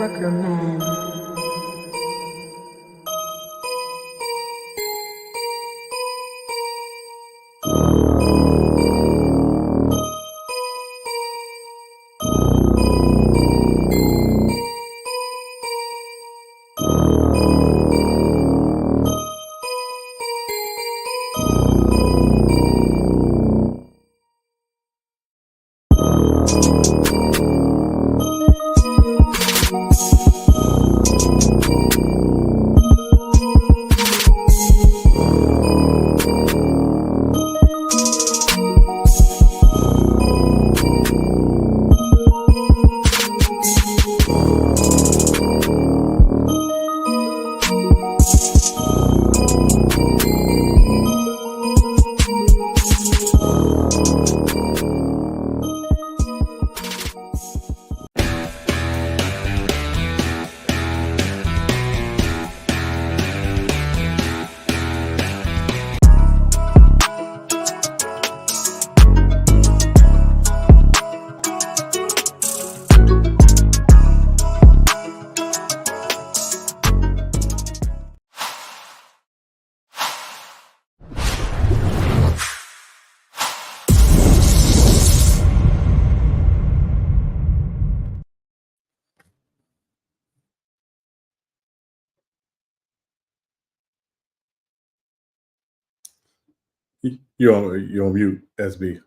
Trucker Man. You're on mute, SB.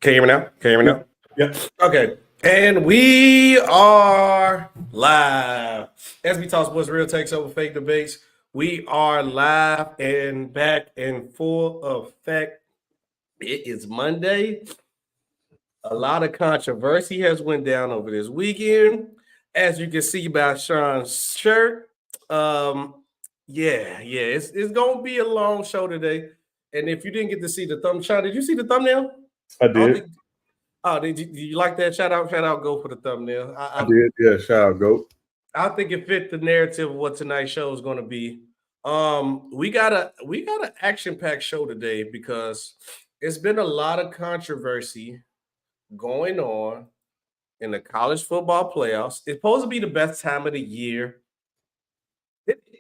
Can you hear me now? Can you hear me now? Yep. Okay. And we are live. SBtalksports Real Takes Over Fake Debates. We are live and back in full effect. It is Monday. A lot of controversy has went down over this weekend. As you can see by Sean's shirt. It's gonna be a long show today. And if you didn't get to see the thumbnail, Sean, did you see the thumbnail? I did. Did you like that? Shout out, go for the thumbnail. I did, yeah. Shout out, go. I think it fit the narrative of what tonight's show is gonna be. We got an action-packed show today because it's been a lot of controversy going on in the college football playoffs. It's supposed to be the best time of the year.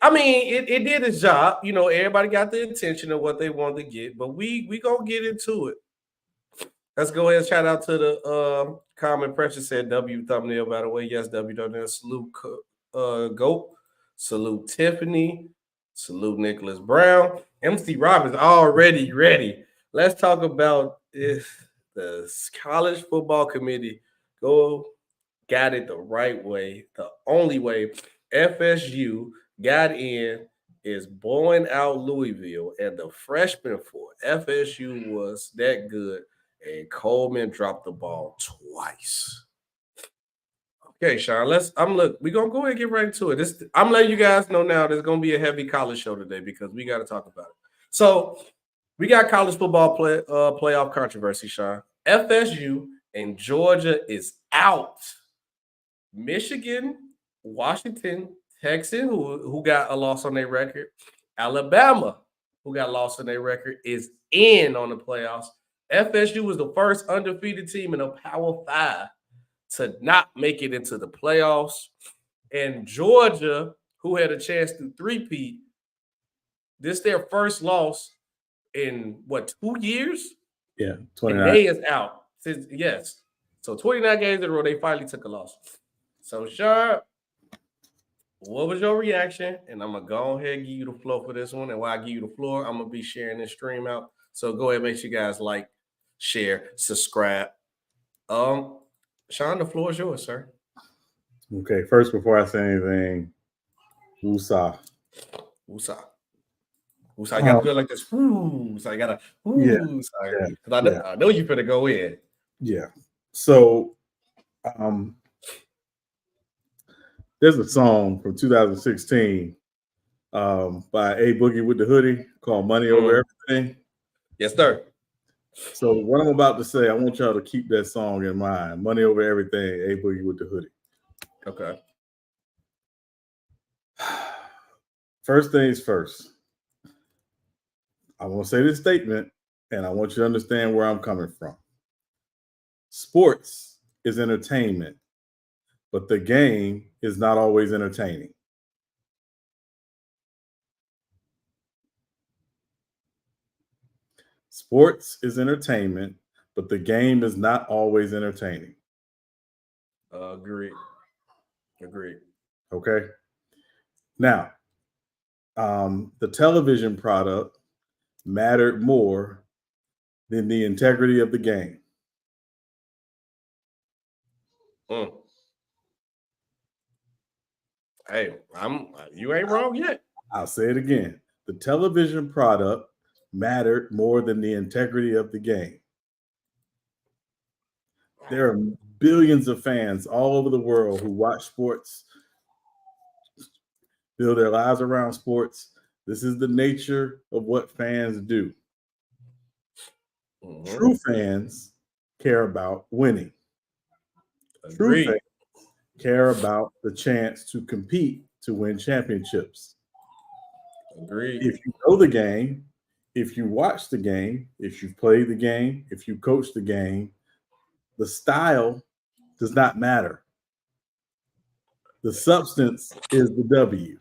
It did its job. You know, everybody got the intention of what they wanted to get, but we gonna get into it. Let's go ahead and shout out to the comment. Precious said W thumbnail, by the way. Yes, W thumbnail. Salute Goat. Salute Tiffany. Salute Nicholas Brown. MC Robbins already ready. Let's talk about if the college football committee got it the right way, the only way. FSU got in is blowing out Louisville, and the freshman for FSU was that good, and Coleman dropped the ball twice. Okay, Sean, we're gonna go ahead and get right into it. I'm letting you guys know now there's gonna be a heavy college show today because we got to talk about it. So we got college football playoff controversy, Sean. FSU and Georgia is out. Michigan, Washington, Texas, who got a loss on their record, Alabama, who got a loss on their record, is in on the playoffs. FSU was the first undefeated team in a Power 5 to not make it into the playoffs. And Georgia, who had a chance to three-peat, this is their first loss in, 2 years? Yeah, 29. And they is out. Yes. So 29 games in a row, they finally took a loss. So, Sean, what was your reaction? And I'm going to go ahead and give you the floor for this one. And while I give you the floor, I'm going to be sharing this stream out. So go ahead and make sure you guys like, share, subscribe. Sean, the floor is yours, sir. Okay, first, before I say anything, woosah. Woosah. Woosah. I got to do it like this. Woo. So I got to, woo. Yeah. I know you're going to go in. Yeah. So, there's a song from 2016 by A Boogie with the Hoodie called Money Over Everything. Yes, sir. So what I'm about to say, I want y'all to keep that song in mind. Money Over Everything, A Boogie with the Hoodie. Okay. First things first. I want to say this statement, and I want you to understand where I'm coming from. Sports is entertainment. but the game is not always entertaining. Sports is entertainment, but the game is not always entertaining. Agreed. Okay. Now, the television product mattered more than the integrity of the game. Hey, you ain't wrong yet. I'll say it again. The television product mattered more than the integrity of the game. There are billions of fans all over the world who watch sports, build their lives around sports. This is the nature of what fans do. True fans care about winning. Agreed. True fans care about the chance to compete to win championships. Agreed. If you know the game, if you watch the game, if you play the game, if you coach the game, the style does not matter. The substance is the W.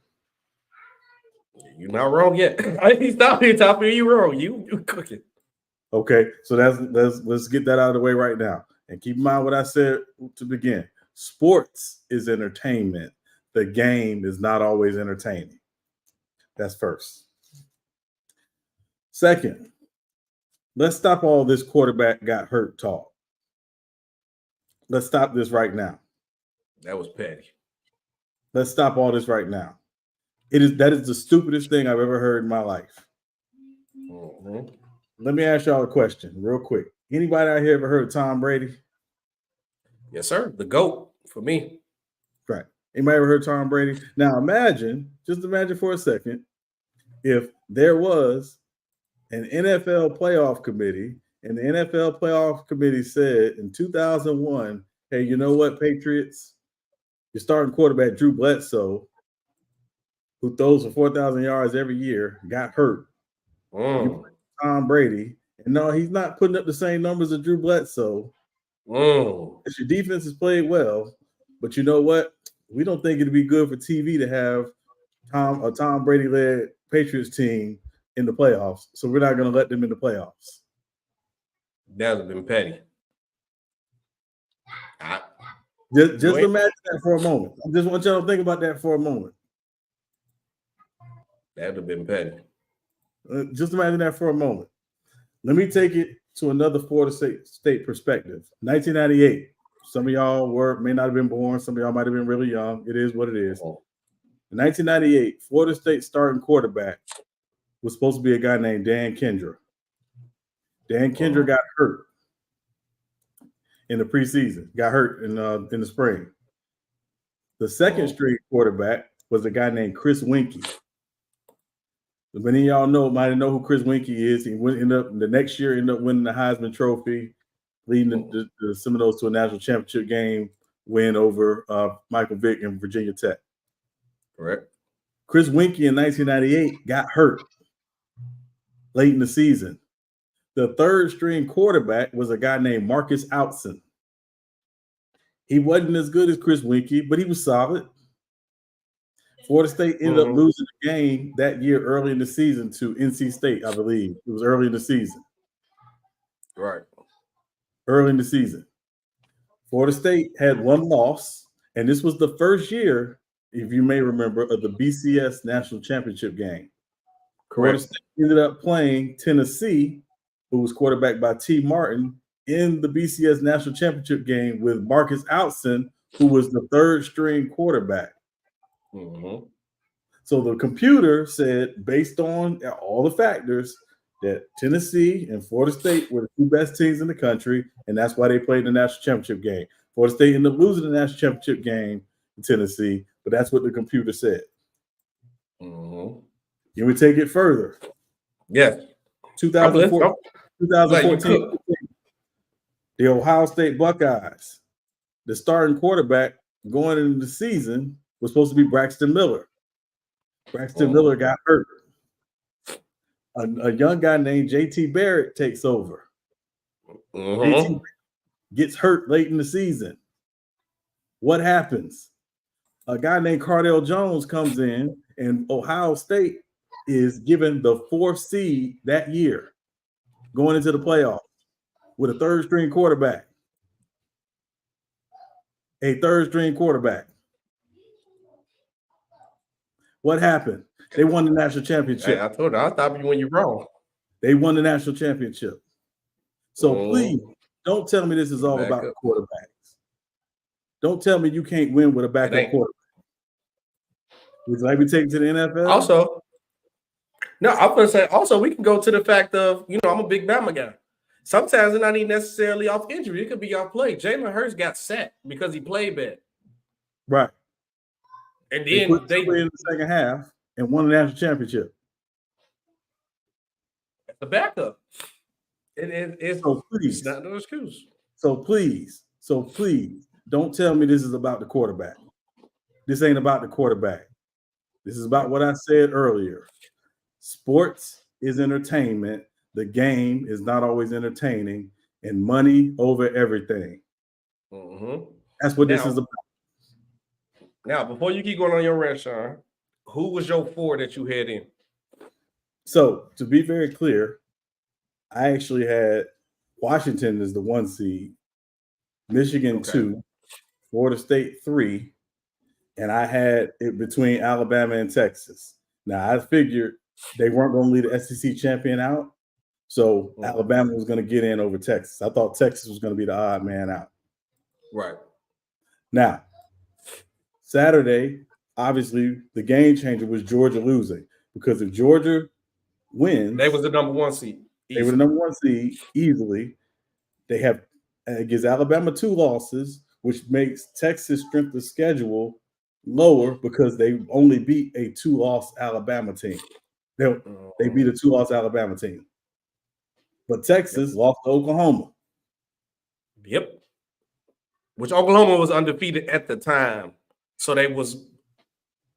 You're not wrong yet. He's not here talking. You wrong. You cooking. Okay, so let's get that out of the way right now. And keep in mind what I said to begin. Sports is entertainment. The game is not always entertaining. That's first. Second, let's stop all this quarterback got hurt talk. Let's stop this right now. That was petty. Let's stop all this right now. That is the stupidest thing I've ever heard in my life. Let me ask y'all a question real quick. Anybody out here ever heard of Tom Brady? Yes, sir. The GOAT for me. Right. Anybody ever heard of Tom Brady? Now just imagine for a second, if there was an NFL playoff committee and the NFL playoff committee said in 2001, hey, you know what, Patriots? Your starting quarterback, Drew Bledsoe, who throws for 4,000 yards every year, got hurt. You put Tom Brady, and no, he's not putting up the same numbers as Drew Bledsoe. Your defense has played well, but you know what? We don't think it'd be good for TV to have a Tom Brady-led Patriots team in the playoffs, so we're not going to let them in the playoffs. That would have been petty. Just imagine that for a moment. I just want y'all to think about that for a moment. That would have been petty. Just imagine that for a moment. Let me take it to another Florida State perspective. 1998. Some of y'all may not have been born. Some of y'all might have been really young. It is what it is. In 1998, Florida State starting quarterback was supposed to be a guy named Dan Kendra. Dan Kendra got hurt in the preseason, got hurt in the spring. The second string quarterback was a guy named Chris Winkie. Many of y'all might know who Chris Winkie is. He ended up winning the Heisman Trophy, leading the Seminoles to a national championship game win over Michael Vick and Virginia Tech. Correct. Chris Winkie in 1998 got hurt late in the season. The third string quarterback was a guy named Marcus Outson. He wasn't as good as Chris Winkie, but he was solid. Florida State ended up losing the game that year early in the season to NC State, I believe. It was early in the season. Right. Early in the season. Florida State had one loss, and this was the first year, if you may remember, of the BCS National Championship game. Florida State ended up playing Tennessee, who was quarterbacked by T. Martin, in the BCS National Championship game with Marcus Outson, who was the third string quarterback. So the computer said, based on all the factors, that Tennessee and Florida State were the two best teams in the country, and that's why they played the national championship game. Florida State ended up losing the national championship game in Tennessee, but that's what the computer said. Can we take it further? Yes. 2014, the Ohio State Buckeyes, the starting quarterback going into the season was supposed to be Braxton Miller. Braxton Miller got hurt. A young guy named J.T. Barrett takes over. JT gets hurt late in the season. What happens? A guy named Cardale Jones comes in, and Ohio State is given the 4th seed that year, going into the playoffs with a third-string quarterback. A third-string quarterback. What happened? They won the national championship. Hey, I told you, I'll stop you when you're wrong. They won the national championship. So please, don't tell me this is all about the quarterbacks. Don't tell me you can't win with a backup quarterback. Would you like me to take it to the NFL? Also, no, I'm going to say, also, we can go to the fact of, I'm a big Bama guy. Sometimes it's not even necessarily off injury. It could be off play. Jalen Hurts got set because he played bad. Right. And then they played in the second half and won the national championship. The backup. It's not no excuse. So please, don't tell me this is about the quarterback. This ain't about the quarterback. This is about what I said earlier. Sports is entertainment. The game is not always entertaining, and money over everything. Mm-hmm. That's what this is about. Now, before you keep going on your rant, Sean, who was your 4 that you had in? So, to be very clear, I actually had Washington as the 1 seed, Michigan 2, Florida State 3, and I had it between Alabama and Texas. Now, I figured they weren't going to lead the SEC champion out, so Alabama was going to get in over Texas. I thought Texas was going to be the odd man out. Right. Now, Saturday, obviously, the game changer was Georgia losing, because if Georgia wins, they was the number 1 seed. They were the number 1 seed easily. They have it gives Alabama 2 losses, which makes Texas' strength of schedule lower because they only beat a 2-loss Alabama team. They beat a 2-loss Alabama team. But Texas lost to Oklahoma. Yep. Which Oklahoma was undefeated at the time. So they was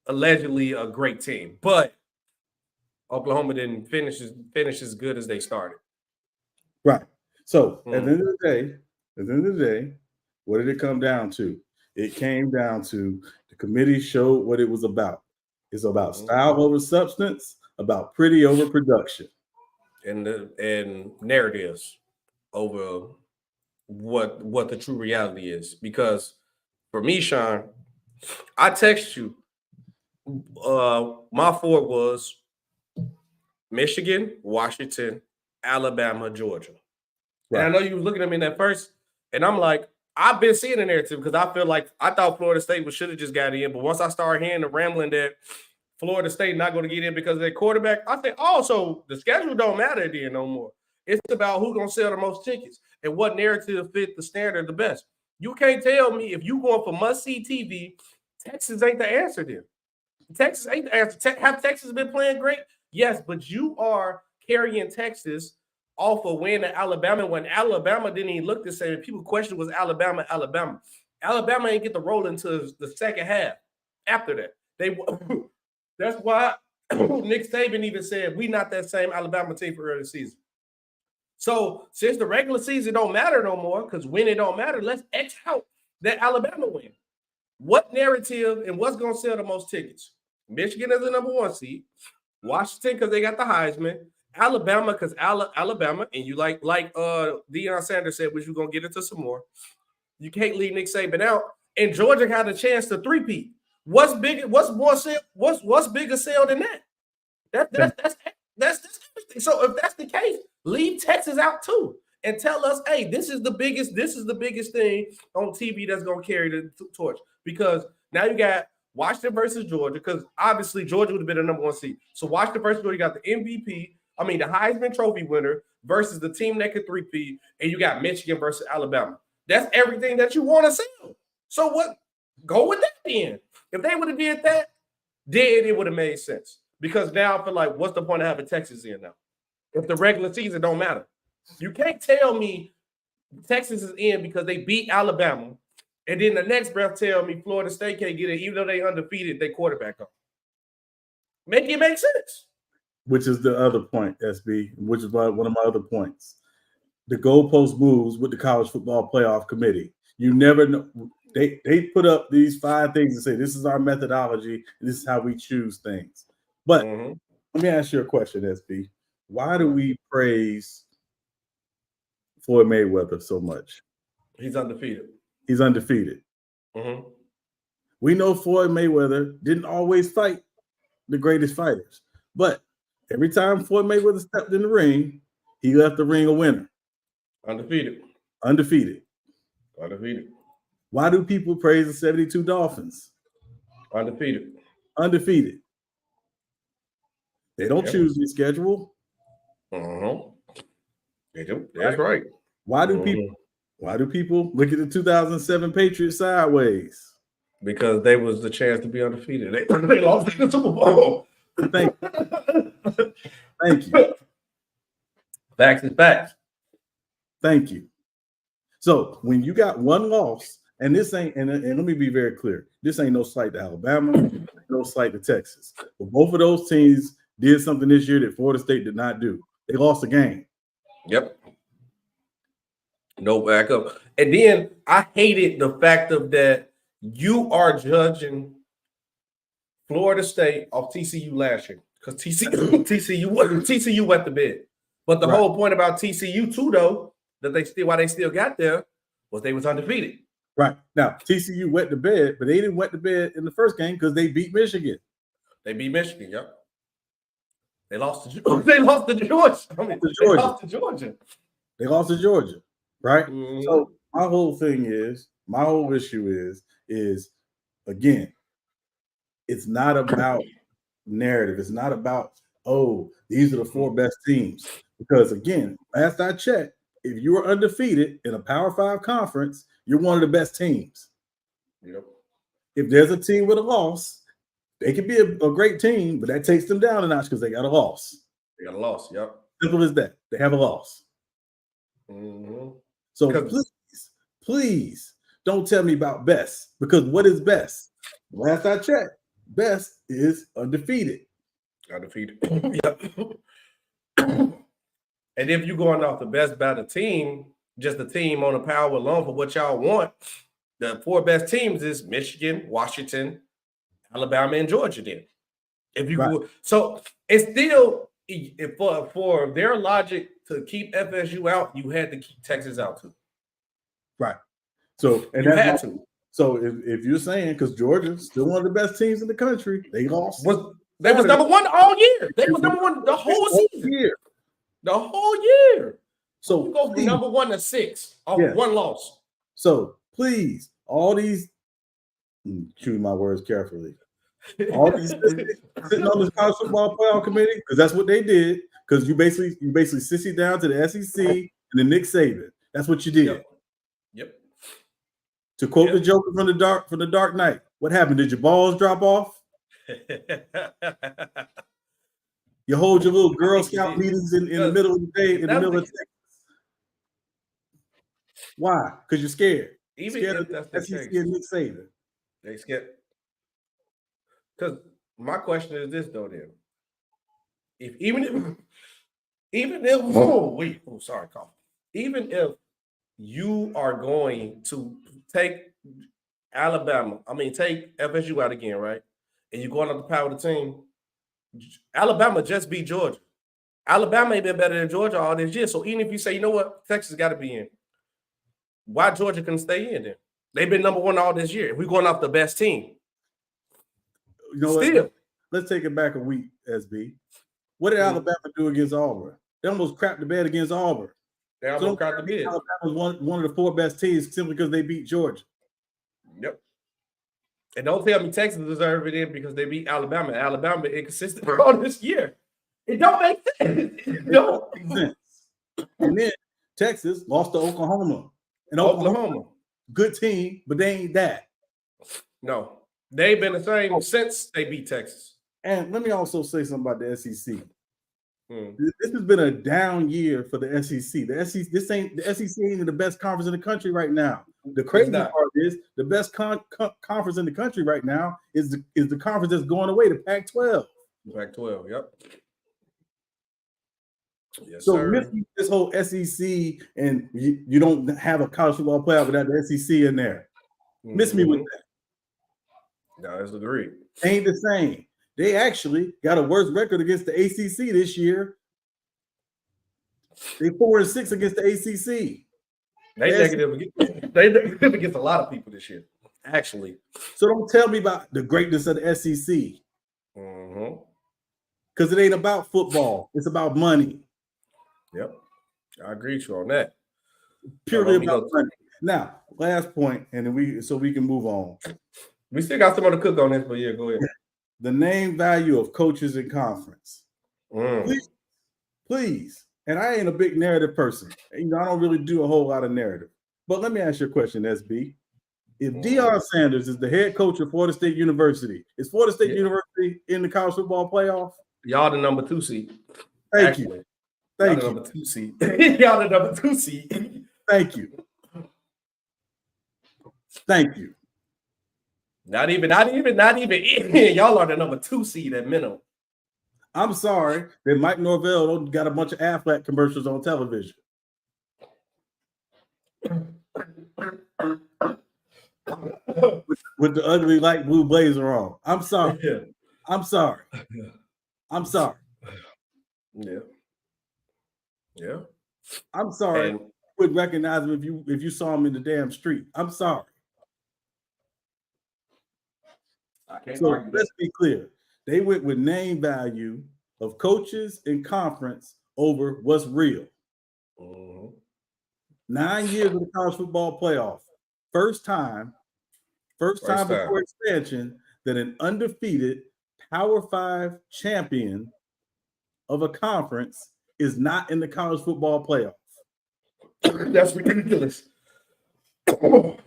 allegedly a great team. But Oklahoma didn't finish as good as they started. Right. So at the end of the day, what did it come down to? It came down to the committee showed what it was about. It's about style over substance, about pretty over production. And narratives over what the true reality is. Because for me, Sean, I text you. My 4 was Michigan, Washington, Alabama, Georgia. Right. And I know you were looking at me in that first, and I'm like, I've been seeing the narrative because I feel like I thought Florida State should have just got in. But once I started hearing the rambling that Florida State not going to get in because of their quarterback, I think, so the schedule don't matter then no more. It's about who's going to sell the most tickets and what narrative fit the standard the best. You can't tell me if you going for must-see TV, Texas ain't the answer then. Texas ain't the answer. Have Texas been playing great? Yes, but you are carrying Texas off of winning Alabama when Alabama didn't even look the same. People questioned was Alabama. Alabama ain't get the roll until the second half. After that, that's why Nick Saban even said we not that same Alabama team for early season. So since the regular season don't matter no more, because when it don't matter, let's X out that Alabama win. What narrative and what's going to sell the most tickets? Michigan is the number 1 seed. Washington because they got the Heisman. Alabama because Alabama, and you like Deion Sanders said, which we're going to get into some more. You can't leave Nick Saban out. And Georgia had a chance to three-peat. What's bigger sale than that? That's everything. So if that's the case, leave Texas out too. And tell us, hey, this is the biggest thing on TV that's gonna carry the torch. Because now you got Washington versus Georgia, because obviously Georgia would have been the number 1 seed. So Washington versus Georgia, you got the MVP, the Heisman Trophy winner versus the team that could three-peat, and you got Michigan versus Alabama. That's everything that you want to sell. So what? Go with that then. If they would have did that, then it would have made sense. Because now I feel like, what's the point of having Texas in now? If the regular season don't matter. You can't tell me Texas is in because they beat Alabama, and then the next breath tell me Florida State can't get it, even though they undefeated, they quarterback up. Make it make sense. Which is the other point, SB, which is one of my other points. The goalpost moves with the College Football Playoff Committee. You never know. they put up these 5 things and say this is our methodology, and this is how we choose things. But let me ask you a question, SB. Why do we praise Floyd Mayweather so much? He's undefeated. He's undefeated. We know Floyd Mayweather didn't always fight the greatest fighters, but every time Floyd Mayweather stepped in the ring, he left the ring a winner. Undefeated. Why do people praise the 72 Dolphins? Undefeated. They don't choose the schedule. They do. That's right. Why do people look at the 2007 Patriots sideways? Because they was the chance to be undefeated. They lost in the Super Bowl. Thank you. Facts is facts. Thank you. So when you got one loss, and this ain't, and let me be very clear, this ain't no slight to Alabama, no slight to Texas. But both of those teams did something this year that Florida State did not do. They lost a game. Yep. No backup. And then I hated the fact of that you are judging Florida State off TCU last year because TCU went to bed. But the whole point about TCU too, though, why they still got there was they was undefeated. Right. Now, TCU went to bed, but they didn't went to bed in the first game because they beat Michigan. They beat Michigan, yep. They lost to Georgia. They lost to Georgia. They lost to Georgia, right? So my whole issue is again, it's not about narrative. It's not about, oh, these are the 4 best teams. Because again, last I checked, if you are undefeated in a Power 5 conference, you're one of the best teams. Yep. If there's a team with a loss, they could be a great team, but that takes them down a notch because they got a loss. Yep. Simple as that. They have a loss. So please don't tell me about best, because what is best? Last I checked, best is undefeated. Yep. And if you're going off the best by the team, just the team on the power alone for what y'all want, the 4 best teams is Michigan, Washington, Alabama, and Georgia. Then, if you go, so it's still for their logic to keep FSU out, you had to keep Texas out too. Right. So and you had to. So if you're saying, because Georgia's still one of the best teams in the country, they lost. They was number 1 all year. They was number 1 the whole season. The whole year. So you go from number 1 to 6 off 1 loss. So please, all these, choose my words carefully. All these sitting on the college football playoff committee, because that's what they did. Because you basically sissy down to the SEC and the Nick Saban. That's what you did. Yep. To quote the Joker from the Dark Knight, what happened? Did your balls drop off? You hold your little Girl Scout meetings in the middle of the day, in the middle of Texas. Why? Because you're scared. Even if that's the case. Nick Saban. They scared. Because my question is this, though, then. Even if you are going to take take FSU out again, right? And you're going up the power of the team, Alabama just beat Georgia. Alabama ain't been better than Georgia all this year. So even if you say, you know what, Texas got to be in, why Georgia couldn't stay in there? They've been number 1 all this year. If we're going off the best team. You know what? Let's take it back a week, SB. What did Alabama do against Auburn? They almost crapped the bed against Auburn. They almost crapped the bed. Alabama was one of the 4 best teams simply because they beat Georgia. Yep. And don't tell me Texas deserve it in because they beat Alabama. Alabama inconsistent all this year. It don't make sense. It don't make sense. And then Texas lost to Oklahoma. And Oklahoma, good team, but they ain't that. No. They've been the same since they beat Texas. And let me also say something about the SEC. This has been a down year for the SEC. The SEC ain't the best conference in the country right now. The crazy part is the best conference in the country right now is the conference that's going away, the Pac-12. Pac-12, yep. Yes, so sir. Missing this whole SEC, and you don't have a college football playoff without the SEC in there. Miss me with that. No, that's agreed. Ain't the same. They actually got a worse record against the ACC this year. They 4-6 against the ACC. They negative against a lot of people this year, actually. So don't tell me about the greatness of the SEC. Because it ain't about football. It's about money. Yep. I agree with you on that. Purely about money. Now, last point, and then we can move on. We still got some more to cook on this, but yeah, go ahead. The name value of coaches in conference. Please. And I ain't a big narrative person. I don't really do a whole lot of narrative. But let me ask you a question, SB. If Deion Sanders is the head coach of Florida State University, is Florida State University in the college football playoff? Y'all the number 2 seed. Thank you. Y'all the number 2 seed. Y'all the number 2 seed. Thank you. Thank you. Not even. Y'all are the number 2 seed at minimum. I'm sorry that Mike Norvell got a bunch of Aflac commercials on television. with the ugly light blue blazer on. I'm sorry. Yeah. I'm sorry. I'm sorry. Yeah. Yeah. I'm sorry. You would recognize him if you saw him in the damn street. I'm sorry. So let's be clear. They went with name value of coaches in conference over what's real. 9 years of the college football playoff. First time before expansion that an undefeated Power 5 champion of a conference is not in the college football playoff. That's ridiculous.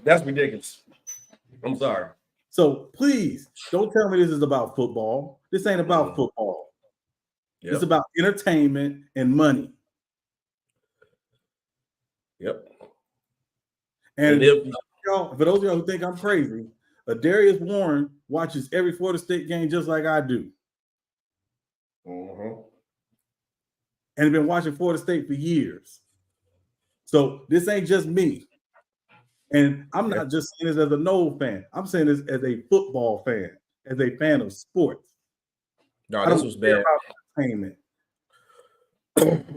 That's ridiculous. I'm sorry. So please don't tell me this is about football. This ain't about football. Yep. It's about entertainment and money. Yep. And for those of y'all who think I'm crazy, Darius Warren watches every Florida State game just like I do. And have been watching Florida State for years. So this ain't just me. And I'm not just saying this as a Noel fan. I'm saying this as a football fan, as a fan of sports. No, this was bad.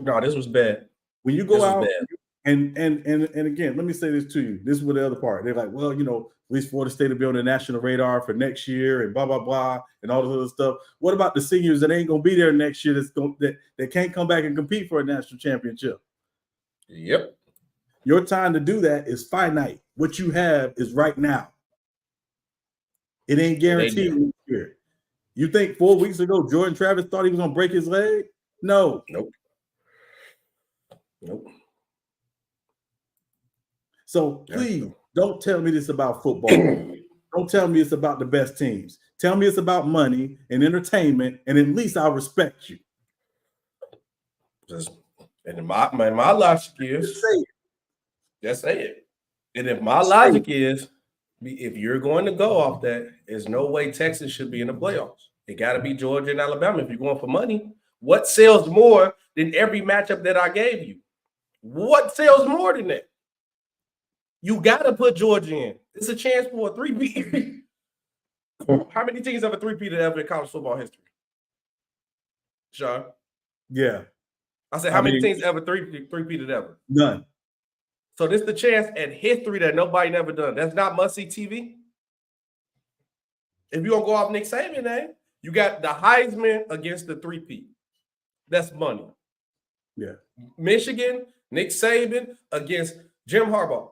No, this was bad. When you go out and again, let me say this to you. This is what the other part. They're like, well, at least Florida State will be on the national radar for next year and blah, blah, blah, and all this other stuff. What about the seniors that ain't going to be there next year that can't come back and compete for a national championship? Yep. Your time to do that is finite. What you have is right now. It ain't guaranteed next year. You think 4 weeks ago Jordan Travis thought he was going to break his leg? No. Nope. So please don't tell me this about football. Don't tell me it's about the best teams. Tell me it's about money and entertainment, and at least I'll respect you. And my logic is just say it. And if my logic is, if you're going to go off that, there's no way Texas should be in the playoffs. It got to be Georgia and Alabama if you're going for money. What sells more than every matchup that I gave you? What sells more than that? You got to put Georgia in. It's a chance for a 3-peat. How many teams have a 3-peated ever in college football history? Sean? Yeah. I said, how many teams ever 3-peated ever? None. So this is the chance at history that nobody never done. That's not must-see TV. If you're going to go off Nick Saban name, you got the Heisman against the 3-peat. That's money. Yeah. Michigan, Nick Saban against Jim Harbaugh.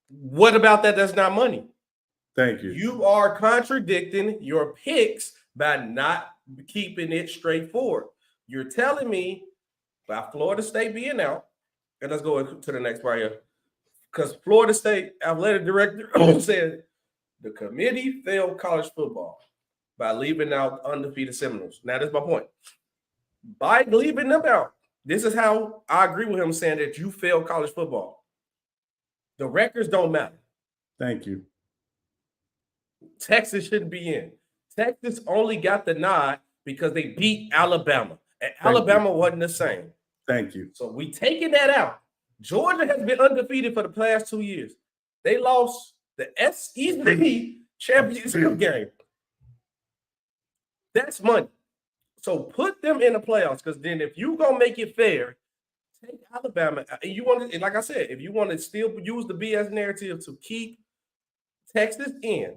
What about that? That's not money. Thank you. You are contradicting your picks by not keeping it straightforward. You're telling me by Florida State being out, and let's go to the next part here, because Florida State athletic director said the committee failed college football by leaving out undefeated Seminoles. Now, that's my point. By leaving them out, this is how I agree with him saying that you failed college football. The records don't matter. Thank you. Texas shouldn't be in. Texas only got the nod because they beat Alabama. And Alabama wasn't the same. Thank you. So we taking that out. Georgia has been undefeated for the past 2 years. They lost the SEC championship game. That's money. So put them in the playoffs, because then if you gonna make it fair, take Alabama. And you want to, like I said, if you want to still use the BS narrative to keep Texas in,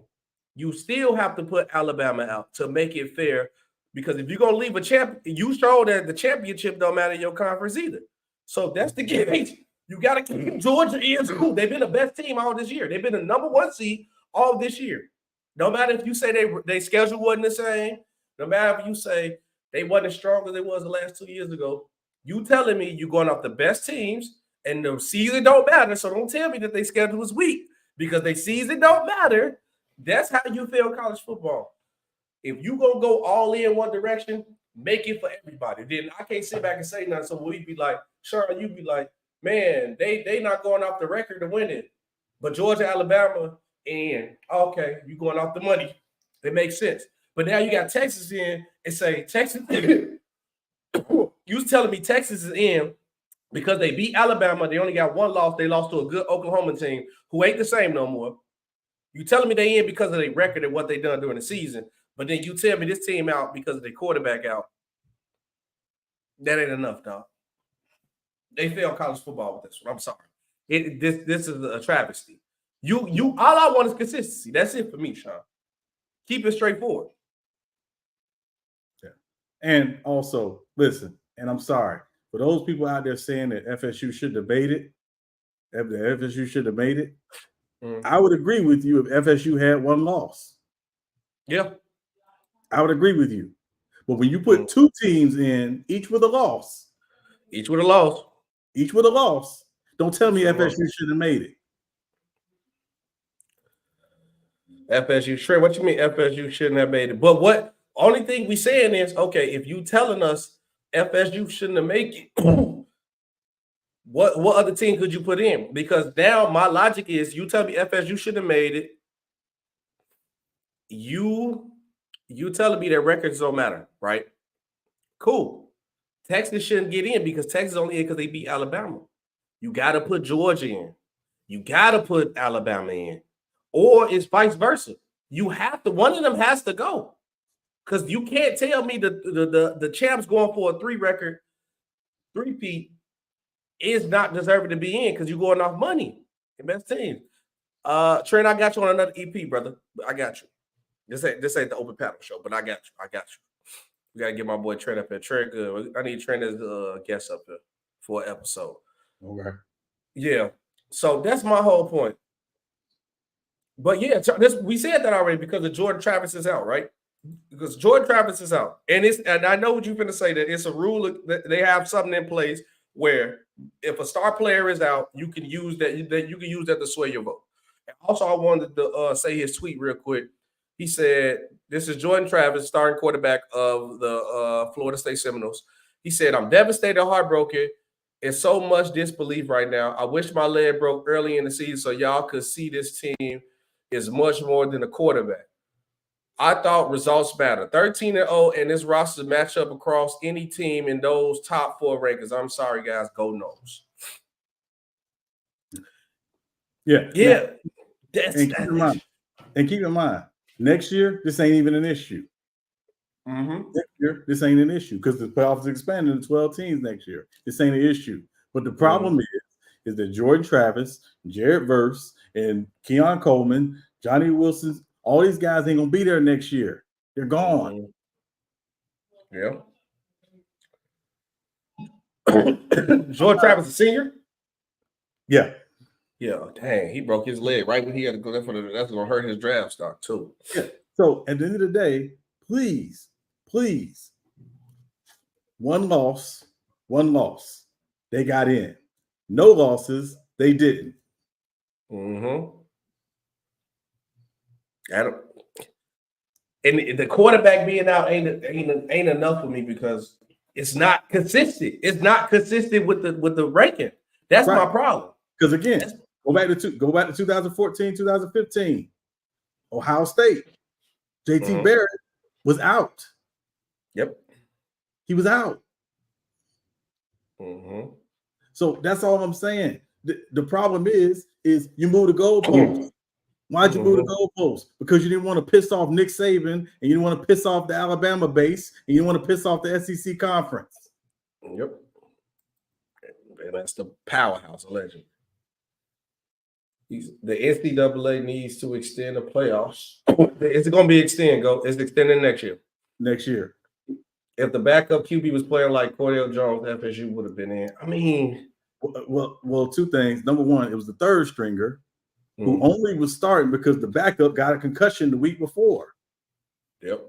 you still have to put Alabama out to make it fair. Because if you're gonna leave a champ, you show that the championship don't matter in your conference either. So that's the case. You got to keep Georgia in school. They've been the best team all this year. They've been the #1 seed all this year. No matter if you say they schedule wasn't the same, no matter if you say they wasn't as strong as they was the last 2 years ago, you telling me you're going off the best teams and the season don't matter. So don't tell me that they schedule was weak, because they season don't matter. That's how you feel college football. If you gonna go all in one direction, make it for everybody. Then I can't sit back and say nothing. So we'd be like, Sean, you'd be like, man, they not going off the record to win it. But Georgia, Alabama, and okay, you going off the money. It makes sense. But now you got Texas in and say, Texas, you was telling me Texas is in because they beat Alabama. They only got one loss. They lost to a good Oklahoma team who ain't the same no more. You telling me they in because of their record and what they done during the season. But then you tell me this team out because of their quarterback out. That ain't enough, dog. They fail college football with this one. I'm sorry. This is a travesty. You all I want is consistency. That's it for me, Sean. Keep it straightforward. Yeah. And also, listen, and I'm sorry, for those people out there saying that FSU should debate it, FSU should have made it, I would agree with you if FSU had one loss. Yeah. I would agree with you. But when you put two teams in, each with a loss. Each with a loss. Don't tell me FSU should have made it. FSU, what you mean FSU shouldn't have made it? But what only thing we saying is, okay, if you telling us FSU shouldn't have made it, what other team could you put in? Because now my logic is, you tell me FSU shouldn't have made it. You telling me that records don't matter, right? Cool. Texas shouldn't get in because Texas only in because they beat Alabama. You got to put Georgia in. You got to put Alabama in. Or it's vice versa. You have to, one of them has to go. Because you can't tell me the champs going for a 3-peat is not deserving to be in because you're going off money. The best team. Trent, I got you on another EP, brother. I got you. This ain't the open panel show, but I got you. We gotta get my boy Trent up here. Trent, good. I need Trent as the guest up here for an episode. Okay. Yeah. So that's my whole point. But yeah, we said that already because of Jordan Travis is out, right? Because Jordan Travis is out, and I know what you're going to say, that it's a rule that they have something in place where if a star player is out, you can use that. You can use that to sway your vote. And also, I wanted to say his tweet real quick. He said, "This is Jordan Travis, starting quarterback of the Florida State Seminoles." He said, "I'm devastated, heartbroken. It's so much disbelief right now. I wish my leg broke early in the season so y'all could see this team is much more than a quarterback. I thought results matter. 13-0, and this roster match up across any team in those top 4 rankings. I'm sorry, guys. Go Noles." Yeah. Now, keep in mind, next year, this ain't even an issue. Mm-hmm. Next year, this ain't an issue because the playoffs is expanding to 12 teams next year. This ain't an issue. But the problem is that Jordan Travis, Jared Verse, and Keon Coleman, Johnny Wilson, all these guys ain't gonna be there next year. They're gone. Yeah. Jordan Travis, a senior? Yeah. Yeah. Dang, he broke his leg right when he had to go. That's gonna hurt his draft stock too. Yeah. So at the end of the day, please, one loss. They got in. No losses, they didn't. Mm-hmm. And the quarterback being out ain't enough for me because it's not consistent. It's not consistent with the ranking. That's right. My problem. Because again, go back to 2014, 2015. Ohio State. JT Barrett was out. Yep. He was out. Mm-hmm. So that's all I'm saying. The problem is you move the goalposts. Why'd you move the goalposts? Because you didn't want to piss off Nick Saban, and you didn't want to piss off the Alabama base, and you didn't want to piss off the SEC conference. Yep. And that's the powerhouse, allegedly. The NCAA needs to extend the playoffs. It's going to be extended. It's extended next year. Next year. If the backup QB was playing like Cordell Jones, FSU would have been in. I mean, well, two things. Number one, it was the third stringer who only was starting because the backup got a concussion the week before. Yep.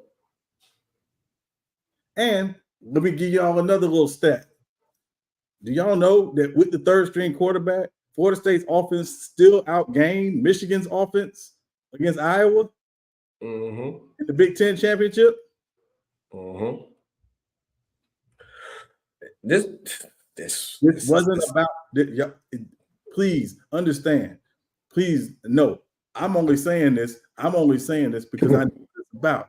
And let me give y'all another little stat. Do y'all know that with the third string quarterback, Florida State's offense still outgained Michigan's offense against Iowa in the Big Ten championship? This wasn't about. Please understand. Please no. I'm only saying this because I know what it's about.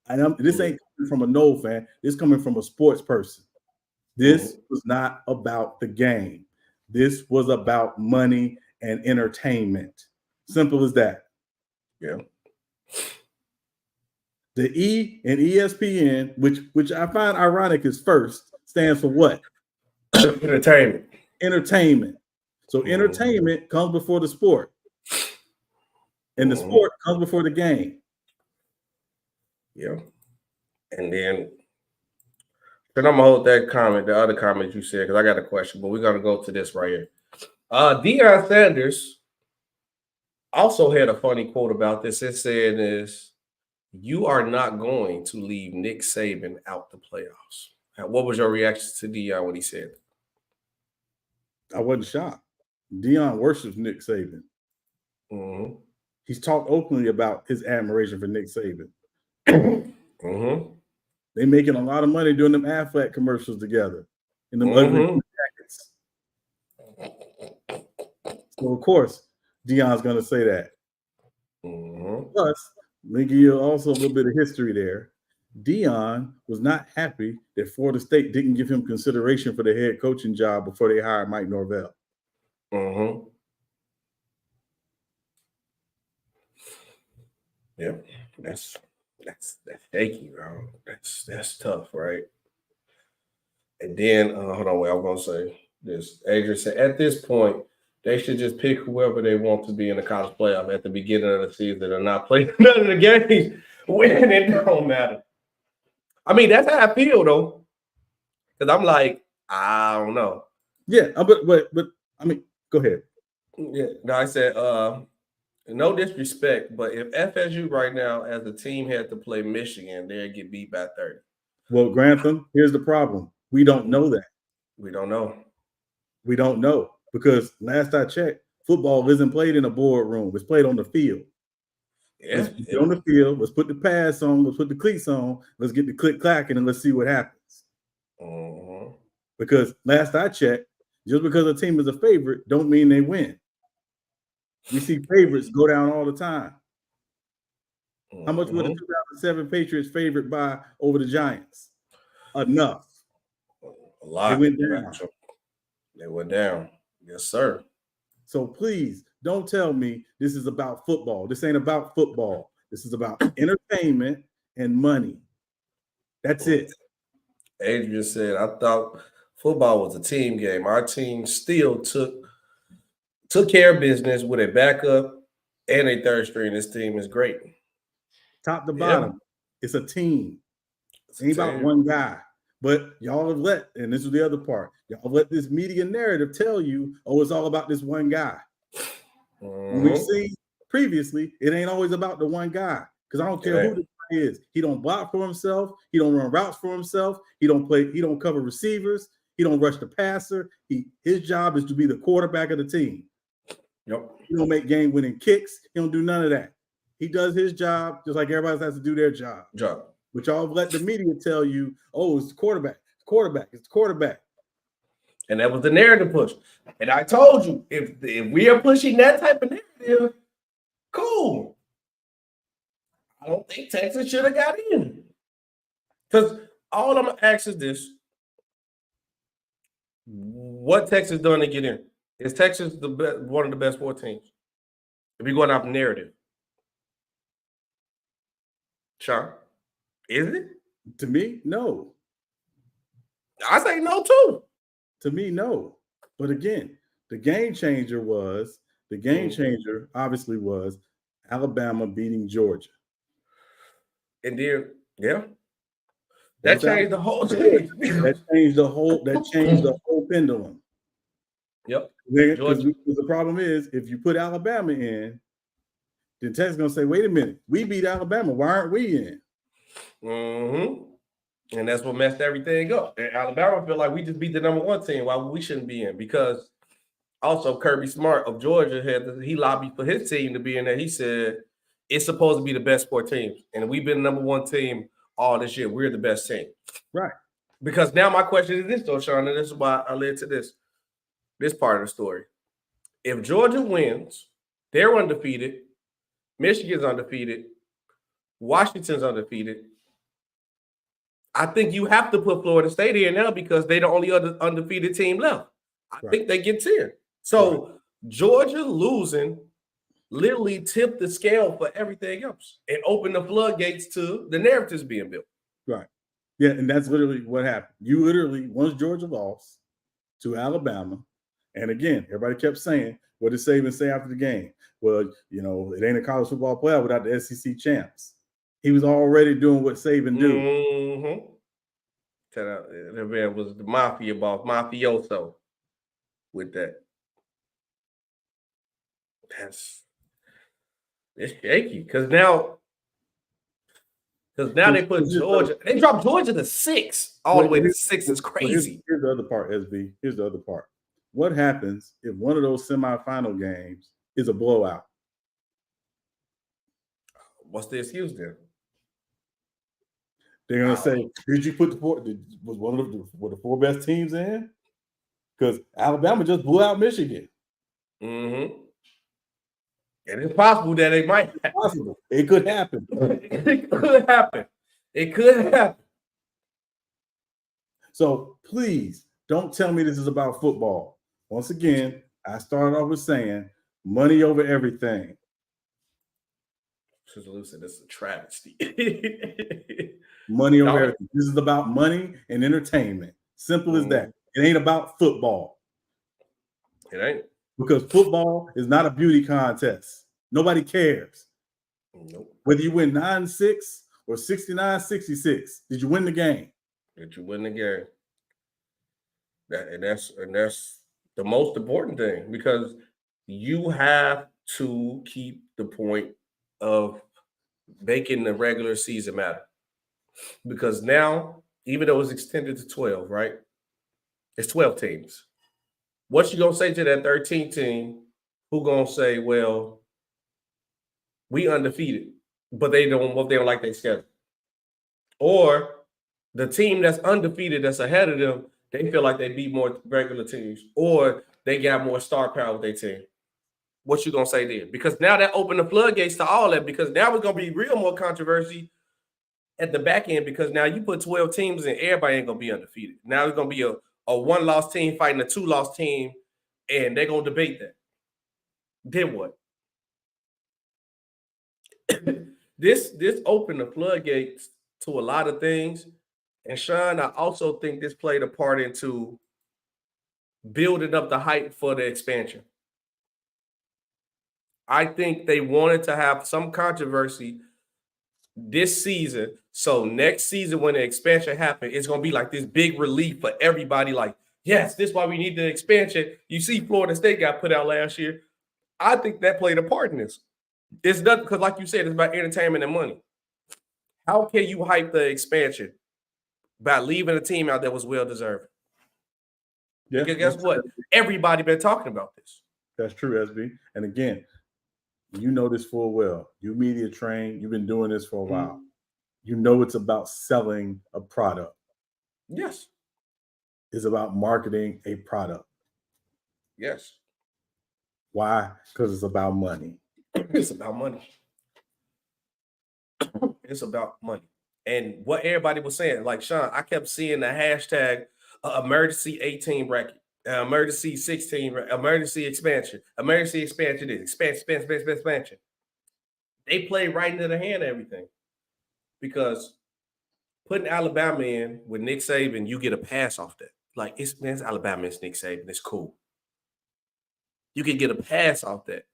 And this ain't coming from a Noel fan. This coming from a sports person. This was not about the game. This was about money and entertainment. Simple as that. Yeah. The E in ESPN, which I find ironic is first, stands for what? Entertainment. Entertainment. So entertainment comes before the sport. And the sport comes before the game. Yeah. And then I'm gonna hold that comment, the other comment you said, because I got a question, but we're gonna go to this right here. Deion Sanders also had a funny quote about this. It said is, "You are not going to leave Nick Saban out the playoffs." What was your reaction to Deion when he said that? I wasn't shocked. Deion worships Nick Saban. He's talked openly about his admiration for Nick Saban. They making a lot of money doing them Affleck commercials together in them ugly jackets. So of course, Deion's going to say that. Plus, let me give you also a little bit of history there. Deion was not happy that Florida State didn't give him consideration for the head coaching job before they hired Mike Norvell. Yeah, that's shaky, bro. That's tough, right? And then hold on, wait, I'm gonna say this. Adrian said at this point they should just pick whoever they want to be in the college playoff at the beginning of the season and not play none of the games. Winning it don't matter. I mean, that's how I feel though, because I'm like, I don't know. Yeah, but I mean, go ahead. Yeah, no, I said, no disrespect, but if FSU right now as a team had to play Michigan, they'd get beat by 30. Well, Grantham, here's the problem. We don't know that. We don't know. We don't know because last I checked, football isn't played in a boardroom. It's played on the field. Yeah. Let's get on the field. Let's put the pads on. Let's put the cleats on. Let's get the click clacking and let's see what happens. Because last I checked, just because a team is a favorite don't mean they win. We see favorites go down all the time. How much were the 2007 Patriots favored by over the Giants? Enough. A lot. They went down. They went down. Yes, sir. So please don't tell me this is about football. This ain't about football. This is about entertainment and money. That's it. Adrian said, I thought football was a team game. Our team still took care of business with a backup and a third string. This team is great. Top to bottom, it's a team. It ain't about one guy. But y'all have and this is the other part, y'all let this media narrative tell you, oh, it's all about this one guy. When we've seen previously, it ain't always about the one guy. Because I don't care who the guy is. He don't block for himself. He don't run routes for himself. He don't cover receivers. He don't rush the passer. His job is to be the quarterback of the team. Yep. He don't make game-winning kicks. He don't do none of that. He does his job just like everybody has to do their job. But y'all let the media tell you, oh, it's the quarterback. It's the quarterback. And that was the narrative push. And I told you, if we are pushing that type of narrative, cool. I don't think Texas should have got in. Because all I'm going to ask is this. What Texas done to get in? Is Texas one of the best 4 teams? If we're going off narrative. Sean, is it? To me, no. I say no too. To me, no. But again, the game changer obviously was Alabama beating Georgia. And then, yeah. That changed the whole thing. That changed the whole pendulum. Yep. Because the problem is, if you put Alabama in, then Texas gonna say, "Wait a minute, we beat Alabama. Why aren't we in?" And that's what messed everything up. And Alabama feel like we just beat the number one team. Why we shouldn't be in? Because also Kirby Smart of Georgia he lobbied for his team to be in there. He said it's supposed to be the best 4 teams, and we've been the number one team all this year. We're the best team. Right. Because now my question is this, though, Sean, and this is why I led to this part of the story. If Georgia wins, they're undefeated. Michigan's undefeated. Washington's undefeated. I think you have to put Florida State in now because they're the only other undefeated team left. I think they get 10. So Georgia losing literally tipped the scale for everything else and opened the floodgates to the narratives being built. Right. Yeah, and that's literally what happened. You literally, once Georgia lost to Alabama, and again, everybody kept saying, what did Saban say after the game? Well, it ain't a college football playoff without the SEC champs. He was already doing what Saban do. That man was the mafia boss, mafioso with that. It's shaky because now they put Georgia. They dropped Georgia to 6, all the way to 6. It's crazy. Here's the other part, SB. Here's the other part. What happens if one of those semifinal games is a blowout? What's the excuse then? They're gonna say, "Did you put were the 4 best teams in?" Because Alabama just blew out Michigan. And it's possible that it might happen. Possible. It could happen. It could happen. So please don't tell me this is about football. Once again, I started off with saying money over everything. This is a travesty. Money over everything. This is about money and entertainment. Simple as that. It ain't about football. It ain't. Because football is not a beauty contest. Nobody cares. Nope. Whether you win 9-6 or 69-66, did you win the game? Did you win the game? That's the most important thing, because you have to keep the point of making the regular season matter. Because now, even though it's extended to 12, right? It's 12 teams. What you gonna say to that 13th team who gonna say, well, we undefeated, but they don't like their schedule? Or the team that's undefeated that's ahead of them, they feel like they beat more regular teams, or they got more star power with their team. What you gonna say then? Because now that opened the floodgates to all that, because now it's gonna be real more controversy at the back end, because now you put 12 teams and everybody ain't gonna be undefeated. Now it's gonna be a 1-loss team fighting a 2-loss team, and they're gonna debate that. Then what? This opened the floodgates to a lot of things. And Sean, I also think this played a part into building up the hype for the expansion. I think they wanted to have some controversy this season, so next season when the expansion happens, it's going to be like this big relief for everybody. Like, yes, this is why we need the expansion. You see Florida State got put out last year. I think that played a part in this. It's not because, like you said, it's about entertainment and money. How can you hype the expansion by leaving a team out that was well-deserved? Yeah, because guess what? Everybody been talking about this. That's true, SB. And again, you know this full well. You media trained. You've been doing this for a while. You know it's about selling a product. Yes. It's about marketing a product. Yes. Why? Because it's about money. It's about money. It's about money. And what everybody was saying, like Sean, I kept seeing the hashtag emergency 18 bracket. Emergency 16, emergency expansion, expansion. They play right into the hand of everything. because putting Alabama in with Nick Saban, you get a pass off that. Like, it's Alabama, it's Nick Saban, it's cool. You can get a pass off that.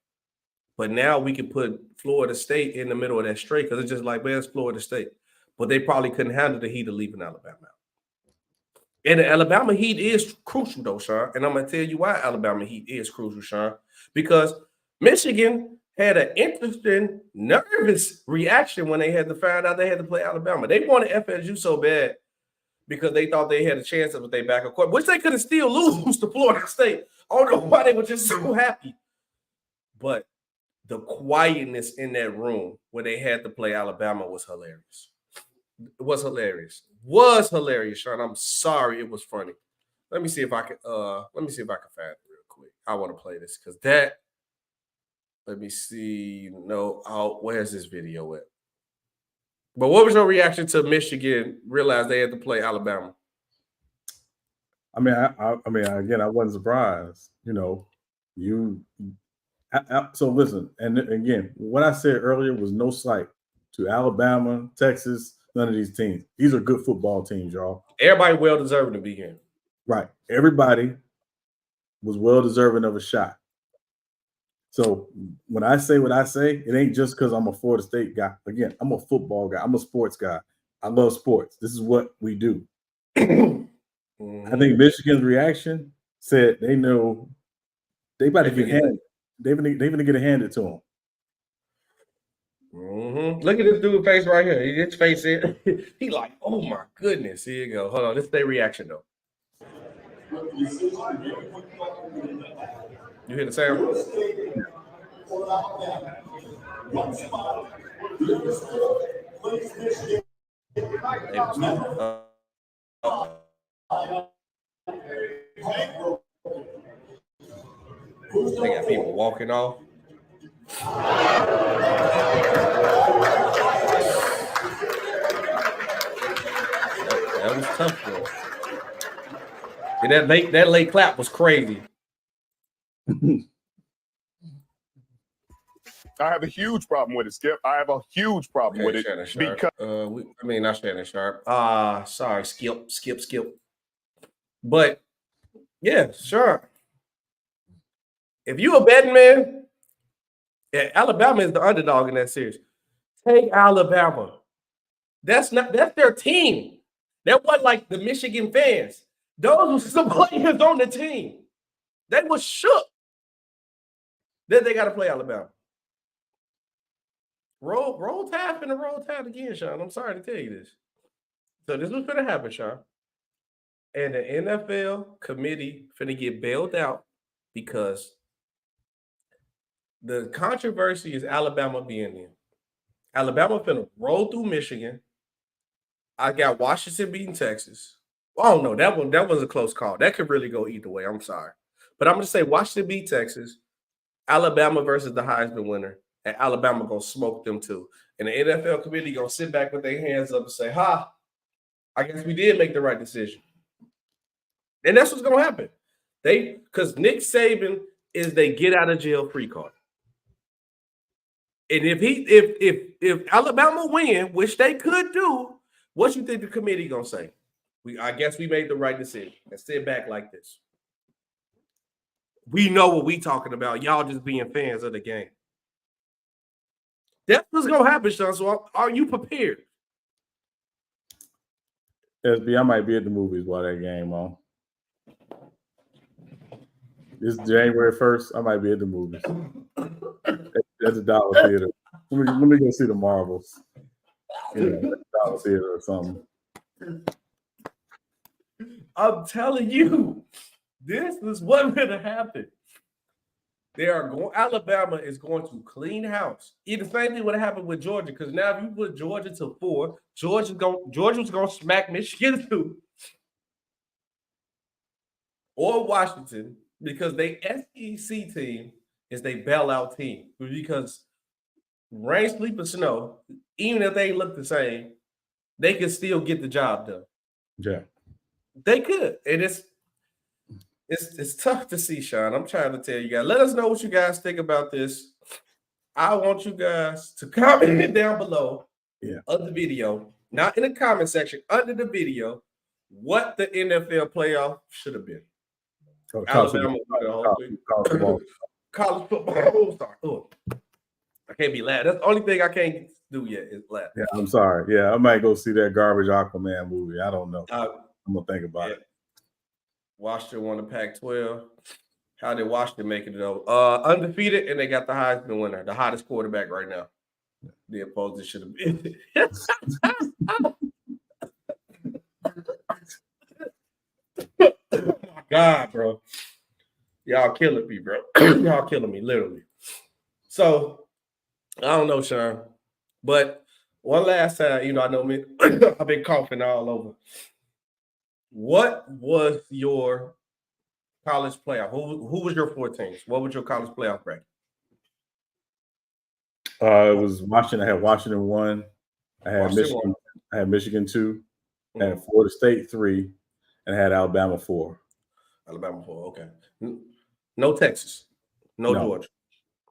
But now we can put Florida State in the middle of that straight because it's just like, man, it's Florida State. But they probably couldn't handle the heat of leaving Alabama out. And the Alabama heat is crucial, though, Sean. And I'm going to tell you why Alabama heat is crucial, Sean. Because Michigan had an interesting, nervous reaction when they had to find out they had to play Alabama. They wanted FSU so bad because they thought they had a chance of their back court, which they could have still lose to Florida State. I don't know why they were just so happy. But the quietness in that room when they had to play Alabama was hilarious. It was hilarious. Was hilarious, Sean. I'm sorry, it was funny. Let me see if I can find it real quick. I want to play this because that. Let me see. No, where's this video at? But what was your reaction to Michigan realized they had to play Alabama? I mean, again, I wasn't surprised. So listen, and again, what I said earlier was no slight to Alabama, Texas, none of these teams. These are good football teams, y'all. Everybody well deserving to be here. Right. Everybody was well deserving of a shot. So when I say what I say, it ain't just because I'm a Florida State guy. Again, I'm a football guy. I'm a sports guy. I love sports. This is what we do. I think Michigan's reaction said they know they about to get handed. They're going to get it handed to them. Look at this dude's face right here. His face is he like, oh my goodness. Here you go. Hold on. This is their reaction though. You hear the sound? They got people walking off. That was tough, bro. And that late clap was crazy. I have a huge problem with it, Skip. I have a huge problem with it because not Shannon Sharp. Sorry, skip. But yeah, sure. If you a betting man, Alabama is the underdog in that series. Take Alabama. That's their team. That wasn't like the Michigan fans. Those were the players on the team. They were shook. Then they got to play Alabama. Roll Tide and roll Tide again, Sean. I'm sorry to tell you this. So this was going to happen, Sean. And the NFL committee finna get bailed out because the controversy is Alabama being in. Alabama finna roll through Michigan. I got Washington beating Texas. Oh no, that was a close call. That could really go either way. I'm sorry. But I'm going to say Washington beat Texas, Alabama versus the Heisman winner, and Alabama going to smoke them too. And the NFL committee going to sit back with their hands up and say, I guess we did make the right decision. And that's what's going to happen. Because Nick Saban is they get out of jail free card. And if Alabama win, which they could do, what you think the committee going to say? I guess we made the right decision. And sit back like this. We know what we talking about. Y'all just being fans of the game. That's what's going to happen, Sean. So are you prepared? SB, I might be at the movies while that game on. This January 1st, I might be at the movies. That's a Dollar Theater. Let me go see the Marvels. Dollar Theater or something. I'm telling you, this is what's going to happen. Alabama is going to clean house. The same thing would happen with Georgia, because now if you put Georgia to 4, Georgia's going to smack Michigan 2. Or Washington, because they SEC team is they bailout team. Because rain, sleep, or snow, even if they look the same, they can still get the job done. Yeah. They could. And it's tough to see, Sean. I'm trying to tell you guys. Let us know what you guys think about this. I want you guys to comment it down below. of the video, not in the comment section, under the video, what the NFL playoff should have been. Alabama, college football. Sorry. Oh, I can't be loud. That's the only thing I can't do yet is laugh. Yeah, I'm sorry. Yeah, I might go see that garbage Aquaman movie. I don't know. I'm gonna think about it. Washington won the Pac-12. How did Washington make it though? Undefeated, and they got the Heisman winner, the hottest quarterback right now. The opposed should have been. Oh my God, bro. Y'all killing me, bro. Y'all killing me, literally. So, I don't know, Sean. But one last time, I know me, I've been coughing all over. What was your college playoff? Who was your 4 teams? What was your college playoff bracket? It was Washington. I had Washington 1. I had Michigan. 1. I had Michigan 2. I had Florida State 3, and I had Alabama 4. Alabama 4. Okay. No Texas. No Georgia.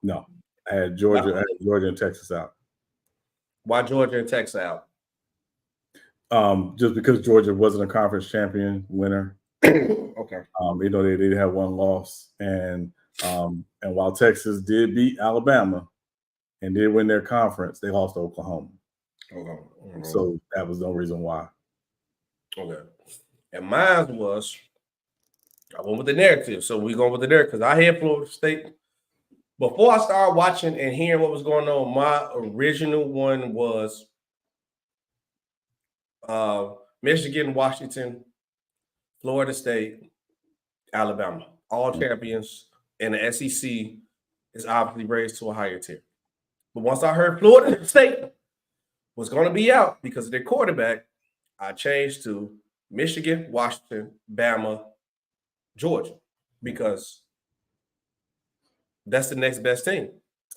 No. I had Georgia. I had Georgia and Texas out. Why Georgia and Texas out? Just because Georgia wasn't a conference champion winner. Okay. They did have 1 loss, and while Texas did beat Alabama and did win their conference, they lost to Oklahoma. Okay. So that was no reason why. Okay. And mine was, I went with the narrative. So we're going with the narrative because I had Florida State. Before I started watching and hearing what was going on, my original one was Michigan, Washington, Florida State, Alabama, all champions, and the SEC is obviously raised to a higher tier. But once I heard Florida State was going to be out because of their quarterback, I changed to Michigan, Washington, Bama, Georgia, because that's the next best team.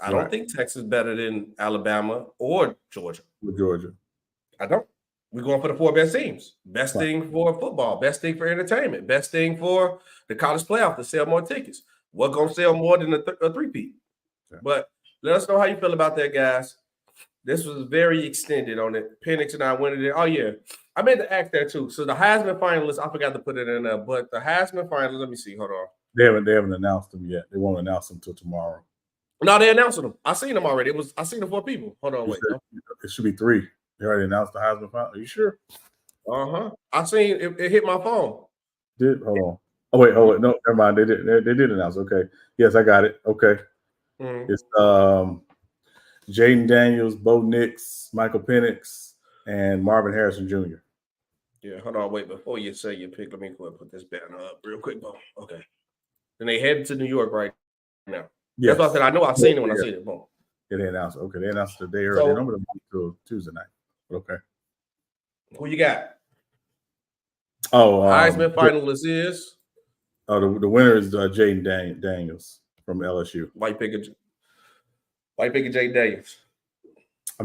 I don't think Texas is better than Alabama or Georgia. With Georgia. I don't. We're going for the 4 best teams. Best thing for football, best thing for entertainment, best thing for the college playoff to sell more tickets. What's going to sell more than a three-peat? Yeah. But let us know how you feel about that, guys. This was very extended on it. Penix and I went in there. Oh, yeah. I meant to ask that, too. So the Heisman finalists, I forgot to put it in there, but the Heisman finalists, let me see. Hold on. They haven't announced them yet. They won't announce them until tomorrow. No, they announced them. I seen them already. I seen the 4 people. Hold on, wait. It should be 3. They already announced the Heisman final. Are you sure? I seen it hit my phone. Hold on. Oh wait. No, never mind. They did announce. Okay. Yes, I got it. Okay. Mm-hmm. It's Jaden Daniels, Bo Nix, Michael Penix, and Marvin Harrison Jr. Yeah, hold on. Wait, before you say your pick, let me go and put this banner up real quick, Bo. Okay. Then they headed to New York right now. Yes. That's why I said I know I've seen it when I see it. Boom. Yeah, they announced. Okay, they announced the day early. I'm going to move to Tuesday night. Okay. Who you got? Oh, Heisman finalist is. Oh, the winner is Jaden Daniels from LSU. White picker Jaden Daniels.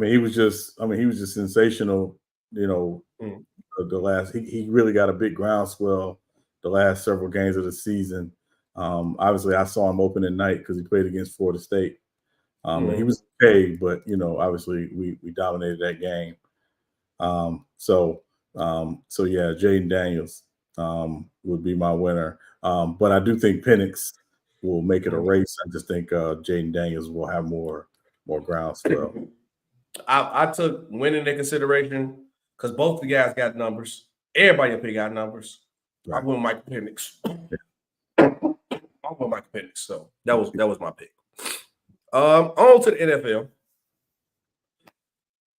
He was just sensational. The last he really got a big groundswell the last several games of the season. Obviously, I saw him opening night because he played against Florida State. He was okay, but obviously we dominated that game. So yeah, Jaden Daniels would be my winner. But I do think Penix will make it a race. I just think Jaden Daniels will have more groundswell. I took winning into consideration because both the guys got numbers. Everybody up here got numbers. Right. I went Michael Penix. So that was my pick. On to the NFL.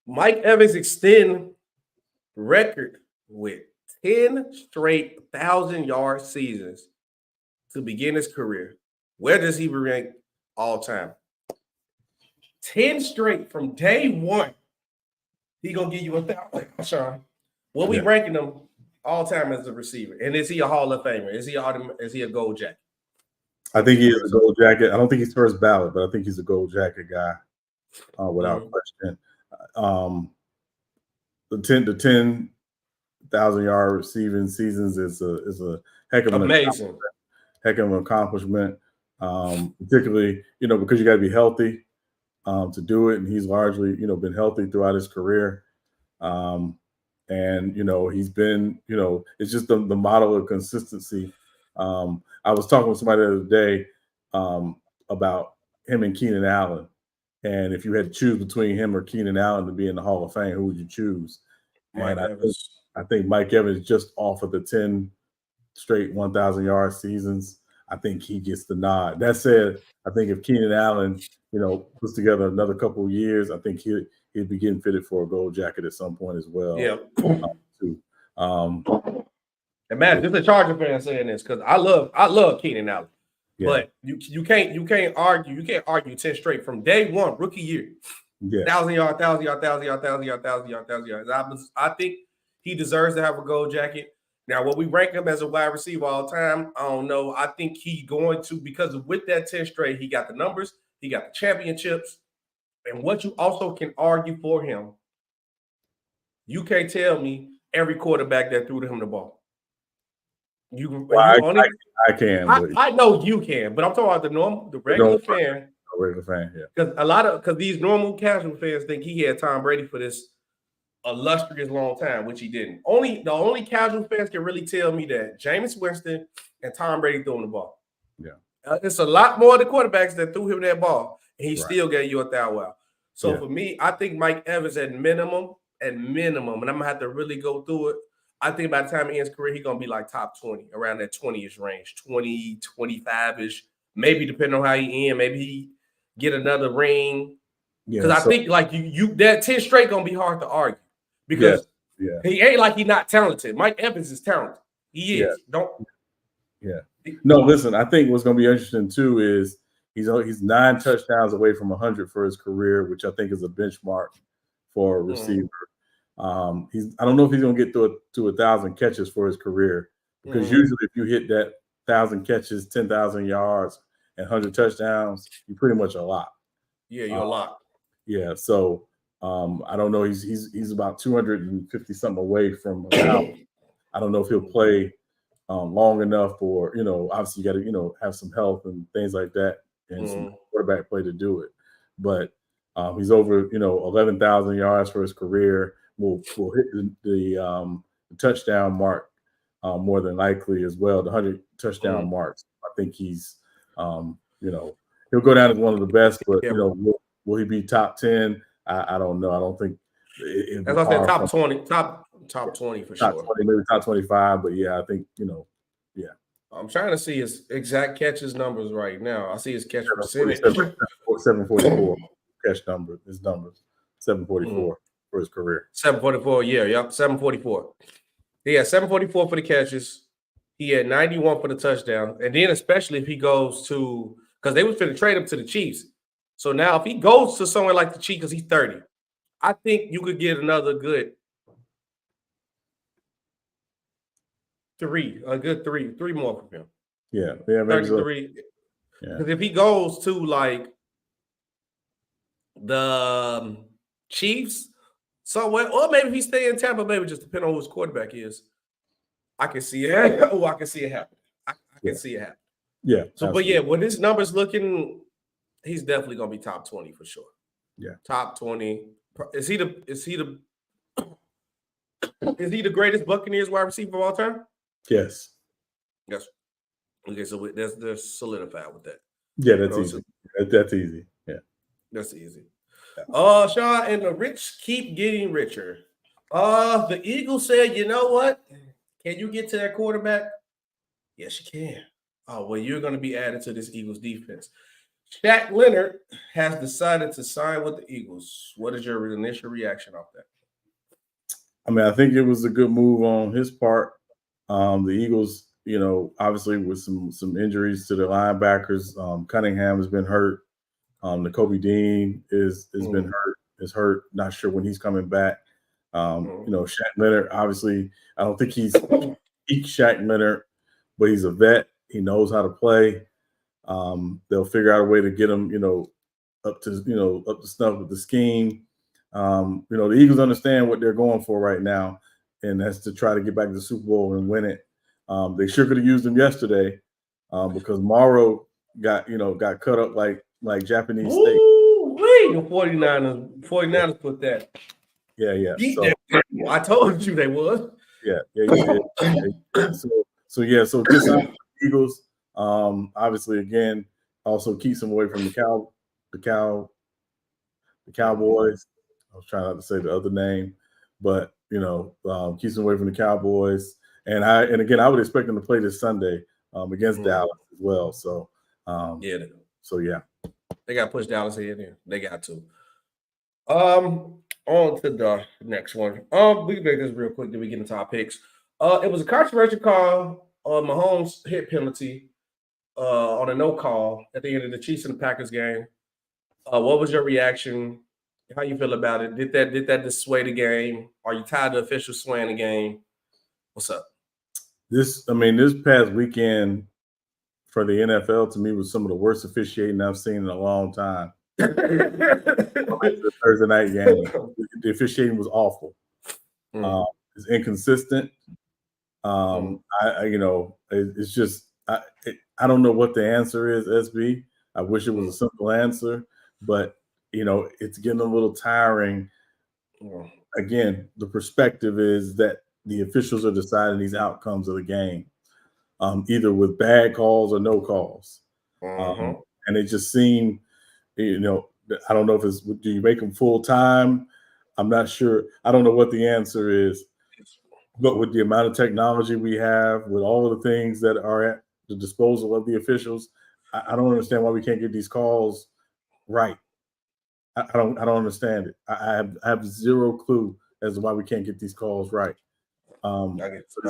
Mike Evans extend record with 10 straight 1,000-yard seasons to begin his career. Where does he rank all time? 10 straight from day one. He gonna give you 1,000. Sean, what we ranking him all time as a receiver? And is he a Hall of Famer? Is he a gold jacket? I think he is a gold jacket. I don't think he's first ballot, but I think he's a gold jacket guy, without question. The 10,000-yard receiving seasons is a heck of an accomplishment. Particularly, because you got to be healthy. to do it, and he's largely, been healthy throughout his career. And he's been, it's just the model of consistency. I was talking with somebody the other day about him and Keenan Allen, and if you had to choose between him or Keenan Allen to be in the Hall of Fame, who would you choose? Mike Evans. I think Mike Evans, just off of the 10 straight 1,000-yard seasons, I think he gets the nod. That said, I think if Keenan Allen, puts together another couple of years, I think he'd be getting fitted for a gold jacket at some point as well. Yeah. Too. And man, just a Charger fan saying this, because I love Keenan Allen. Yeah. But you can't argue 10 straight from day one, rookie year. Yeah. 1,000 yard, 1,000 yard, 1,000 yard, 1,000 yard, 1,000 yard, 1,000 yards. I think he deserves to have a gold jacket. Now, will we rank him as a wide receiver all the time? I don't know. I think he's going to, because with that 10 straight, he got the numbers, he got the championships. And what you also can argue for him, you can't tell me every quarterback that threw to him the ball. I can. I know you can, but I'm talking about the regular fan. Regular fan, yeah. Because these normal casual fans think he had Tom Brady for this illustrious long time, which he didn't. The only casual fans can really tell me that Jameis Winston and Tom Brady threw him the ball. Yeah, it's a lot more of the quarterbacks that threw him that ball, and he still gave you a $1,000. So for me, I think Mike Evans at minimum, and I'm gonna have to really go through it. I think by the time he ends his career, he's gonna be like top 20, around that 20-ish range, 20, 25-ish, maybe depending on how he ends. Maybe he get another ring. Because I think like you that 10 straight gonna be hard to argue. Because he ain't like he's not talented. Mike Evans is talented. He is. No, listen, I think what's going to be interesting too is he's 9 touchdowns away from 100 for his career, which I think is a benchmark for a receiver. I don't know if he's going to get to 1,000 catches for his career, because usually if you hit that 1,000 catches, 10,000 yards, and 100 touchdowns, you're pretty much a lot. Yeah, you're a lot. Yeah, so I don't know. He's about 250 something away from. I don't know if he'll play long enough, or obviously you got to have some health and things like that, and some quarterback play to do it. But he's over 11,000 yards for his career. Will hit the touchdown mark more than likely as well. The 100 touchdown marks. I think he's he'll go down as one of the best, but will he be top 10? I don't know. I don't think. As I said, top 20, top 20 for top sure. 20, maybe top 25, but yeah, I think I'm trying to see his exact catches numbers right now. I see his catch percentage. 744 catch number. His numbers 744 for his career. 744, yeah, 744. He had 744 for the catches. He had 91 for the touchdown, and then especially if he goes to, because they was going to trade him to the Chiefs. So now if he goes to somewhere like the Chiefs, because he's 30, I think you could get another good three more from him. Yeah, 33. Because if he goes to like the Chiefs somewhere, or maybe if he stay in Tampa, maybe just depending on who his quarterback is, I can see it. Oh, I can see it happen. I can see it happen. Yeah. So, absolutely. But yeah, when his numbers looking, he's definitely gonna be top 20 for sure. Yeah, top 20. Is he the greatest Buccaneers wide receiver of all time? Yes. Yes. Okay, so they're solidified with that. Yeah, that's easy. That's easy. Yeah, that's easy. Yeah. Sean, and the rich keep getting richer. The Eagles said, you know what? Can you get to that quarterback? Yes, you can. Oh, well, you're going to be added to this Eagles defense. Shaq Leonard has decided to sign with the Eagles. What is your initial reaction off that? I mean, I think it was a good move on his part. The Eagles, obviously with some injuries to the linebackers. Cunningham has been hurt. Nakobe Dean is hurt. Not sure when he's coming back. Shaq Leonard, obviously, I don't think he's peak Shaq Leonard, but he's a vet. He knows how to play. They'll figure out a way to get him, up to snuff with the scheme. The Eagles understand what they're going for right now, and that's to try to get back to the Super Bowl and win it. They sure could have used him yesterday because Morrow got cut up like Japanese steak. the 49ers put that. Yeah. I told you they was. Yeah, you did. So just the Eagles. Obviously, again, also keeps them away from the Cowboys. I was trying not to say the other name, but keeps them away from the Cowboys. And again, I would expect them to play this Sunday against Dallas as well. So yeah. They got to push Dallas in there. They got to. On to the next one. We can make this real quick. Then we get into our picks. It was a controversial call on Mahomes' hit penalty on a no call at the end of the Chiefs and the Packers game. What was your reaction? How you feel about it? Did that dissuade the game? Are you tired of officials swaying the game? What's up? This past weekend for the NFL to me was some of the worst officiating I've seen in a long time. The Thursday night game, the officiating was awful. It's inconsistent. It's just I don't know what the answer is, SB. I wish it was a simple answer, but it's getting a little tiring. Again, the perspective is that the officials are deciding these outcomes of the game, either with bad calls or no calls. And it just seemed, I don't know if do you make them full time? I'm not sure. I don't know what the answer is, but with the amount of technology we have, with all of the things that are at the disposal of the officials, I don't understand why we can't get these calls right. I don't understand it. I have zero clue as to why we can't get these calls right. I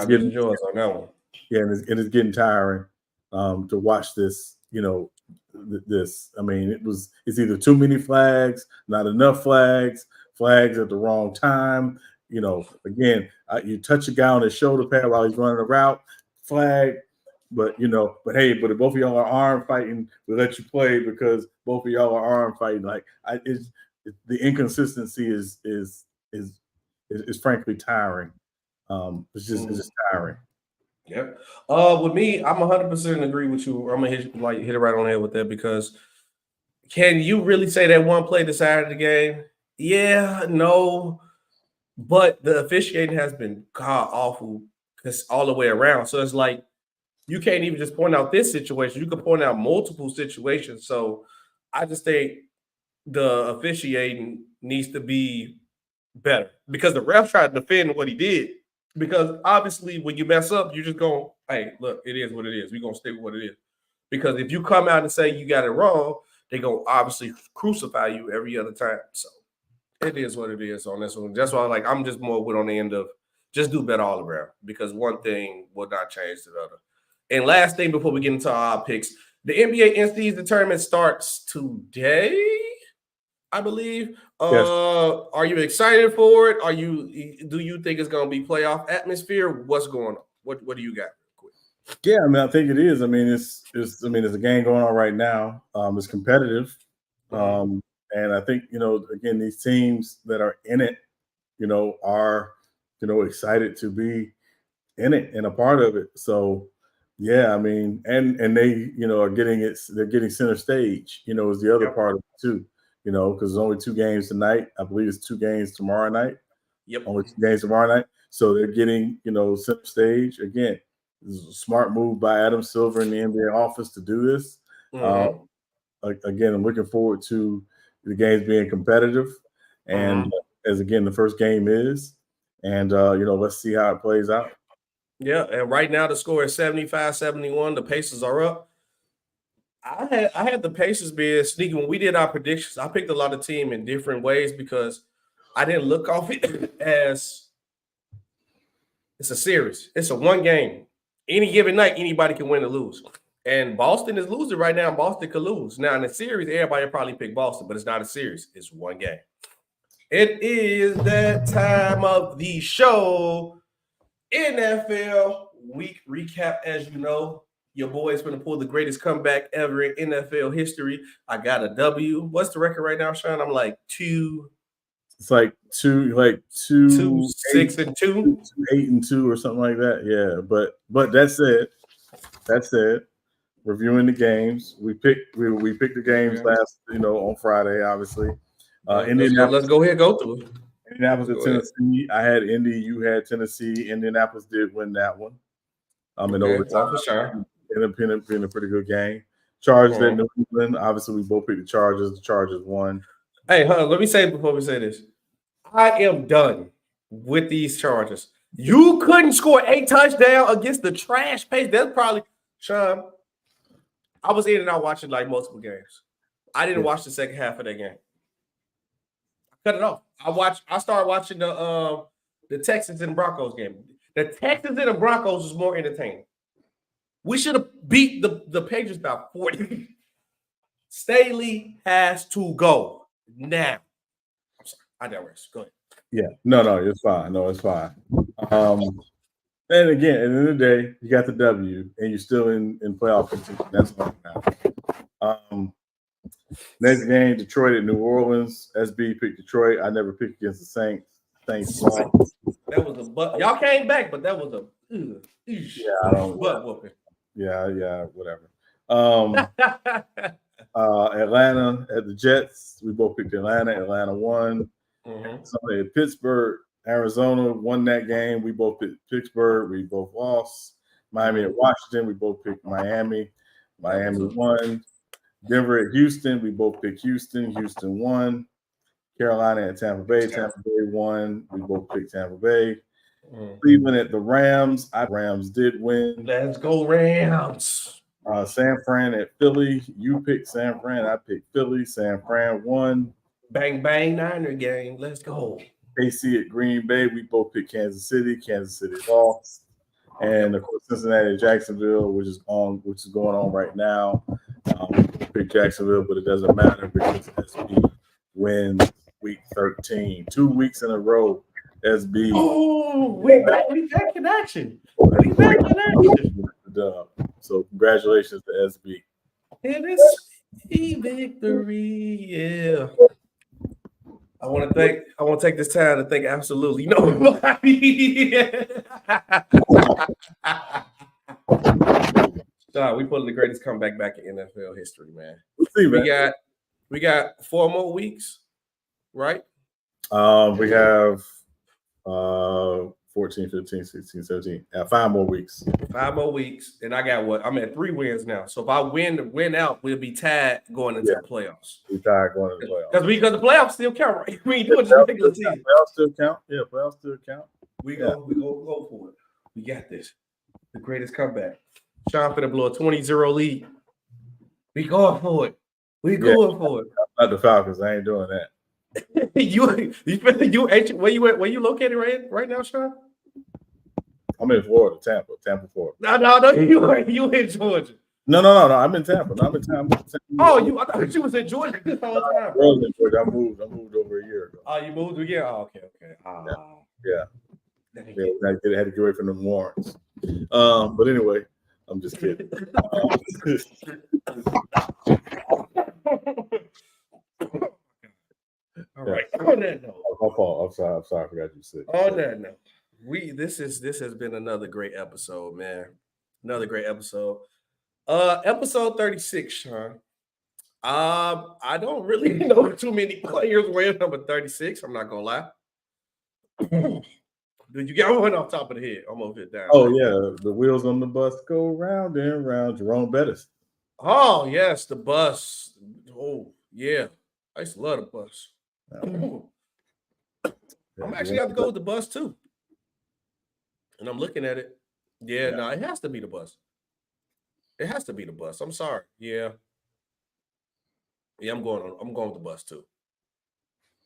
get yours on that one. Yeah, and it's getting tiring to watch this. It's either too many flags, not enough flags at the wrong time. Again, you touch a guy on his shoulder pad while he's running a route, flag. But if both of y'all are arm fighting, we let you play because both of y'all are arm fighting. The inconsistency is frankly tiring. It's just tiring. Yep. With me, I'm 100% agree with you. I'm gonna hit it right on the head with that because can you really say that one play decided the game? Yeah, no, but the officiating has been god awful because all the way around. So it's like you can't even just point out this situation. You can point out multiple situations. So I just think the officiating needs to be better because the ref tried to defend what he did. Because obviously, when you mess up, you're just going, hey, look, it is what it is. We're going to stick with what it is. Because if you come out and say you got it wrong, they're going to obviously crucify you every other time. So it is what it is on this one. That's why I'm just more with on the end of just do better all around because one thing will not change the other. And last thing before we get into our picks, the NBA NCAA tournament starts today, I believe. Yes. Are you excited for it? Do you think it's going to be playoff atmosphere? What's going on? What do you got? Yeah, I think it is. It's a game going on right now. It's competitive. And I think, again, these teams that are in it, are, excited to be in it and a part of it. So yeah, and they, are they're getting center stage, is the other part of it too. Because there's only 2 games tonight. I believe it's 2 games tomorrow night. Yep. Only 2 games tomorrow night. So they're getting, center stage. Again, this is a smart move by Adam Silver in the NBA office to do this. Again, I'm looking forward to the games being competitive. And as, again, the first game is. And, let's see how it plays out. Yeah, and right now the score is 75-71. The Pacers are up. I had the Pacers being sneaky. When we did our predictions, I picked a lot of team in different ways because I didn't look off it as it's a series. It's a one game. Any given night, anybody can win or lose. And Boston is losing right now. Boston could lose. Now, in the series, everybody probably picked Boston, but it's not a series. It's one game. It is that time of the show. NFL week recap, as you know. Your boy's going to pull the greatest comeback ever in NFL history. I got a W. What's the record right now, Sean? I'm like 2. It's like 2, 6-2, 8-2, or something like that. Yeah, but that's it. Reviewing the games, we picked the games last, on Friday, obviously. Let's go ahead and go through it. Indianapolis at Tennessee. I had Indy. You had Tennessee. Indianapolis did win that one. In overtime. For sure. Ended up being a pretty good game. Chargers at New England. Obviously, we both picked the Chargers. The Chargers won. Hey, let me say before we say this. I am done with these Chargers. You couldn't score 8 touchdowns against the trash pace. That's probably, Sean, I was in and out watching like multiple games. I didn't watch the second half of that game. I cut it off. I started watching the Texans and Broncos game. The Texans and the Broncos was more entertaining. We should have beat the Patriots by 40. Staley has to go now. I'm sorry. I digress. Go ahead. Yeah. No, it's fine. No, it's fine. And again, at the end of the day, you got the W, and you're still in playoff contention. That's all that matters. Next game, Detroit at New Orleans. SB picked Detroit. I never picked against the Saints. That was a butt. Y'all came back, but that was a butt whooping. Yeah, whatever. Atlanta at the Jets. We both picked Atlanta. Atlanta won. Sunday at Pittsburgh. Arizona won that game. We both picked Pittsburgh. We both lost. Miami at Washington. We both picked Miami. Miami won. Denver at Houston. We both picked Houston. Houston won. Carolina at Tampa Bay. Tampa Bay won. We both picked Tampa Bay. Cleveland at the Rams. Rams did win. Let's go Rams. San Fran at Philly. You picked San Fran. I picked Philly. San Fran won. Bang, bang, Niner game. Let's go. KC at Green Bay. We both picked Kansas City. Kansas City lost. And of course, Cincinnati at Jacksonville, which is going on right now. We picked Jacksonville, but it doesn't matter because SB wins week 13. 2 weeks in a row. SB. Oh, we back in action. We back in action. So congratulations to SB. And it's a victory. Yeah. I want to take this time to thank absolutely nobody. We put the greatest comeback back in NFL history, man. We got 4 more weeks, right? We have 14, 15, 16, 17. 5 more weeks. 5 more weeks. And I got what? I'm at 3 wins now. So if I win out, we'll be tied going into the playoffs. We tied going into the playoffs. Because the playoffs still count, right? We ain't doing just regular season. Playoffs still count. Yeah, playoffs still count. We go for it. We got this. The greatest comeback. Sean finna blow a 20-0 lead. We going for it. We going for it. Not the Falcons. I ain't doing that. Where you located right now, Sean? I'm in Florida, Tampa, Florida. No, you in Georgia. No. I'm in Tampa. I'm in Tampa. Oh, I thought you was in Georgia this whole time. I moved over a year ago. Oh, you moved again? Oh, okay. Yeah. I had to get away from the Warrens. But anyway, I'm just kidding. All right. On that note, I'm sorry. I forgot you said. On that note, this has been another great episode, man. Another great episode. Episode 36, Sean. I don't really know too many players wearing number 36. I'm not gonna lie. Did you get one off top of the head? I'm over it down. Oh yeah, the wheels on the bus go round and round. Jerome Bettis. Oh yes, the bus. Oh yeah, I used to love the bus. I'm actually have to go with the bus too. And I'm looking at it. Yeah, no, it has to be the bus. It has to be the bus. I'm sorry. Yeah, I'm going with the bus too.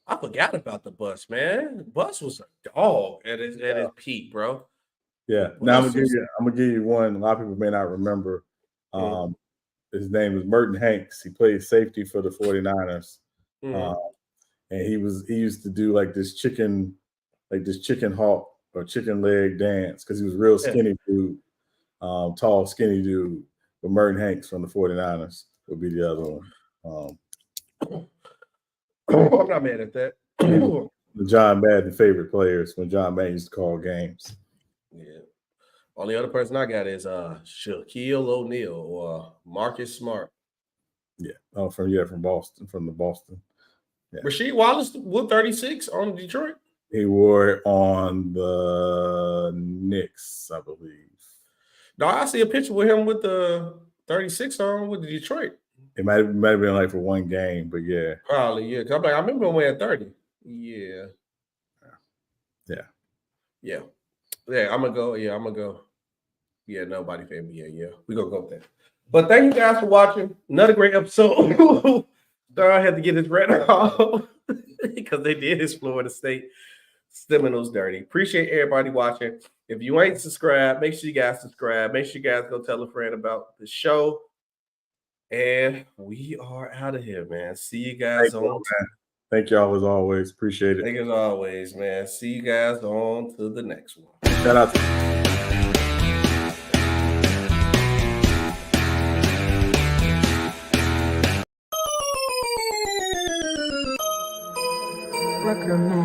I forgot about the bus, man. The bus was a dog at his peak, bro. Yeah. Now I'm gonna give you one. A lot of people may not remember. His name is Merton Hanks. He played safety for the 49ers. And he used to do like this chicken hawk or chicken leg dance because he was real skinny dude, tall, skinny dude. But Merton Hanks from the 49ers would be the other one. I'm not mad at that. John Madden favorite players when John Madden used to call games. Yeah. Only other person I got is Shaquille O'Neal or Marcus Smart. Yeah. Oh, from Boston, from the Boston Yeah. Rasheed Wallace with 36 on Detroit. He wore it on the Knicks, I believe. No, I see a picture with him with the 36 on with the Detroit. It might have been like for one game, but yeah. Probably, yeah. 'Cause I'm like, I remember him wearing 30. Yeah. Yeah. I'm gonna go. Yeah, I'm gonna go. Yeah, nobody for NBA. Yeah, we're gonna go with that. But thank you guys for watching. Another great episode. Star had to get his red off because they did his Florida State Seminoles dirty. Appreciate everybody watching. If you ain't subscribed, make sure you guys subscribe. Make sure you guys go tell a friend about the show. And we are out of here, man. See you guys on. Thank y'all as always. Appreciate it. Thank you as always, man. See you guys on to the next one. Shout out to Recommend.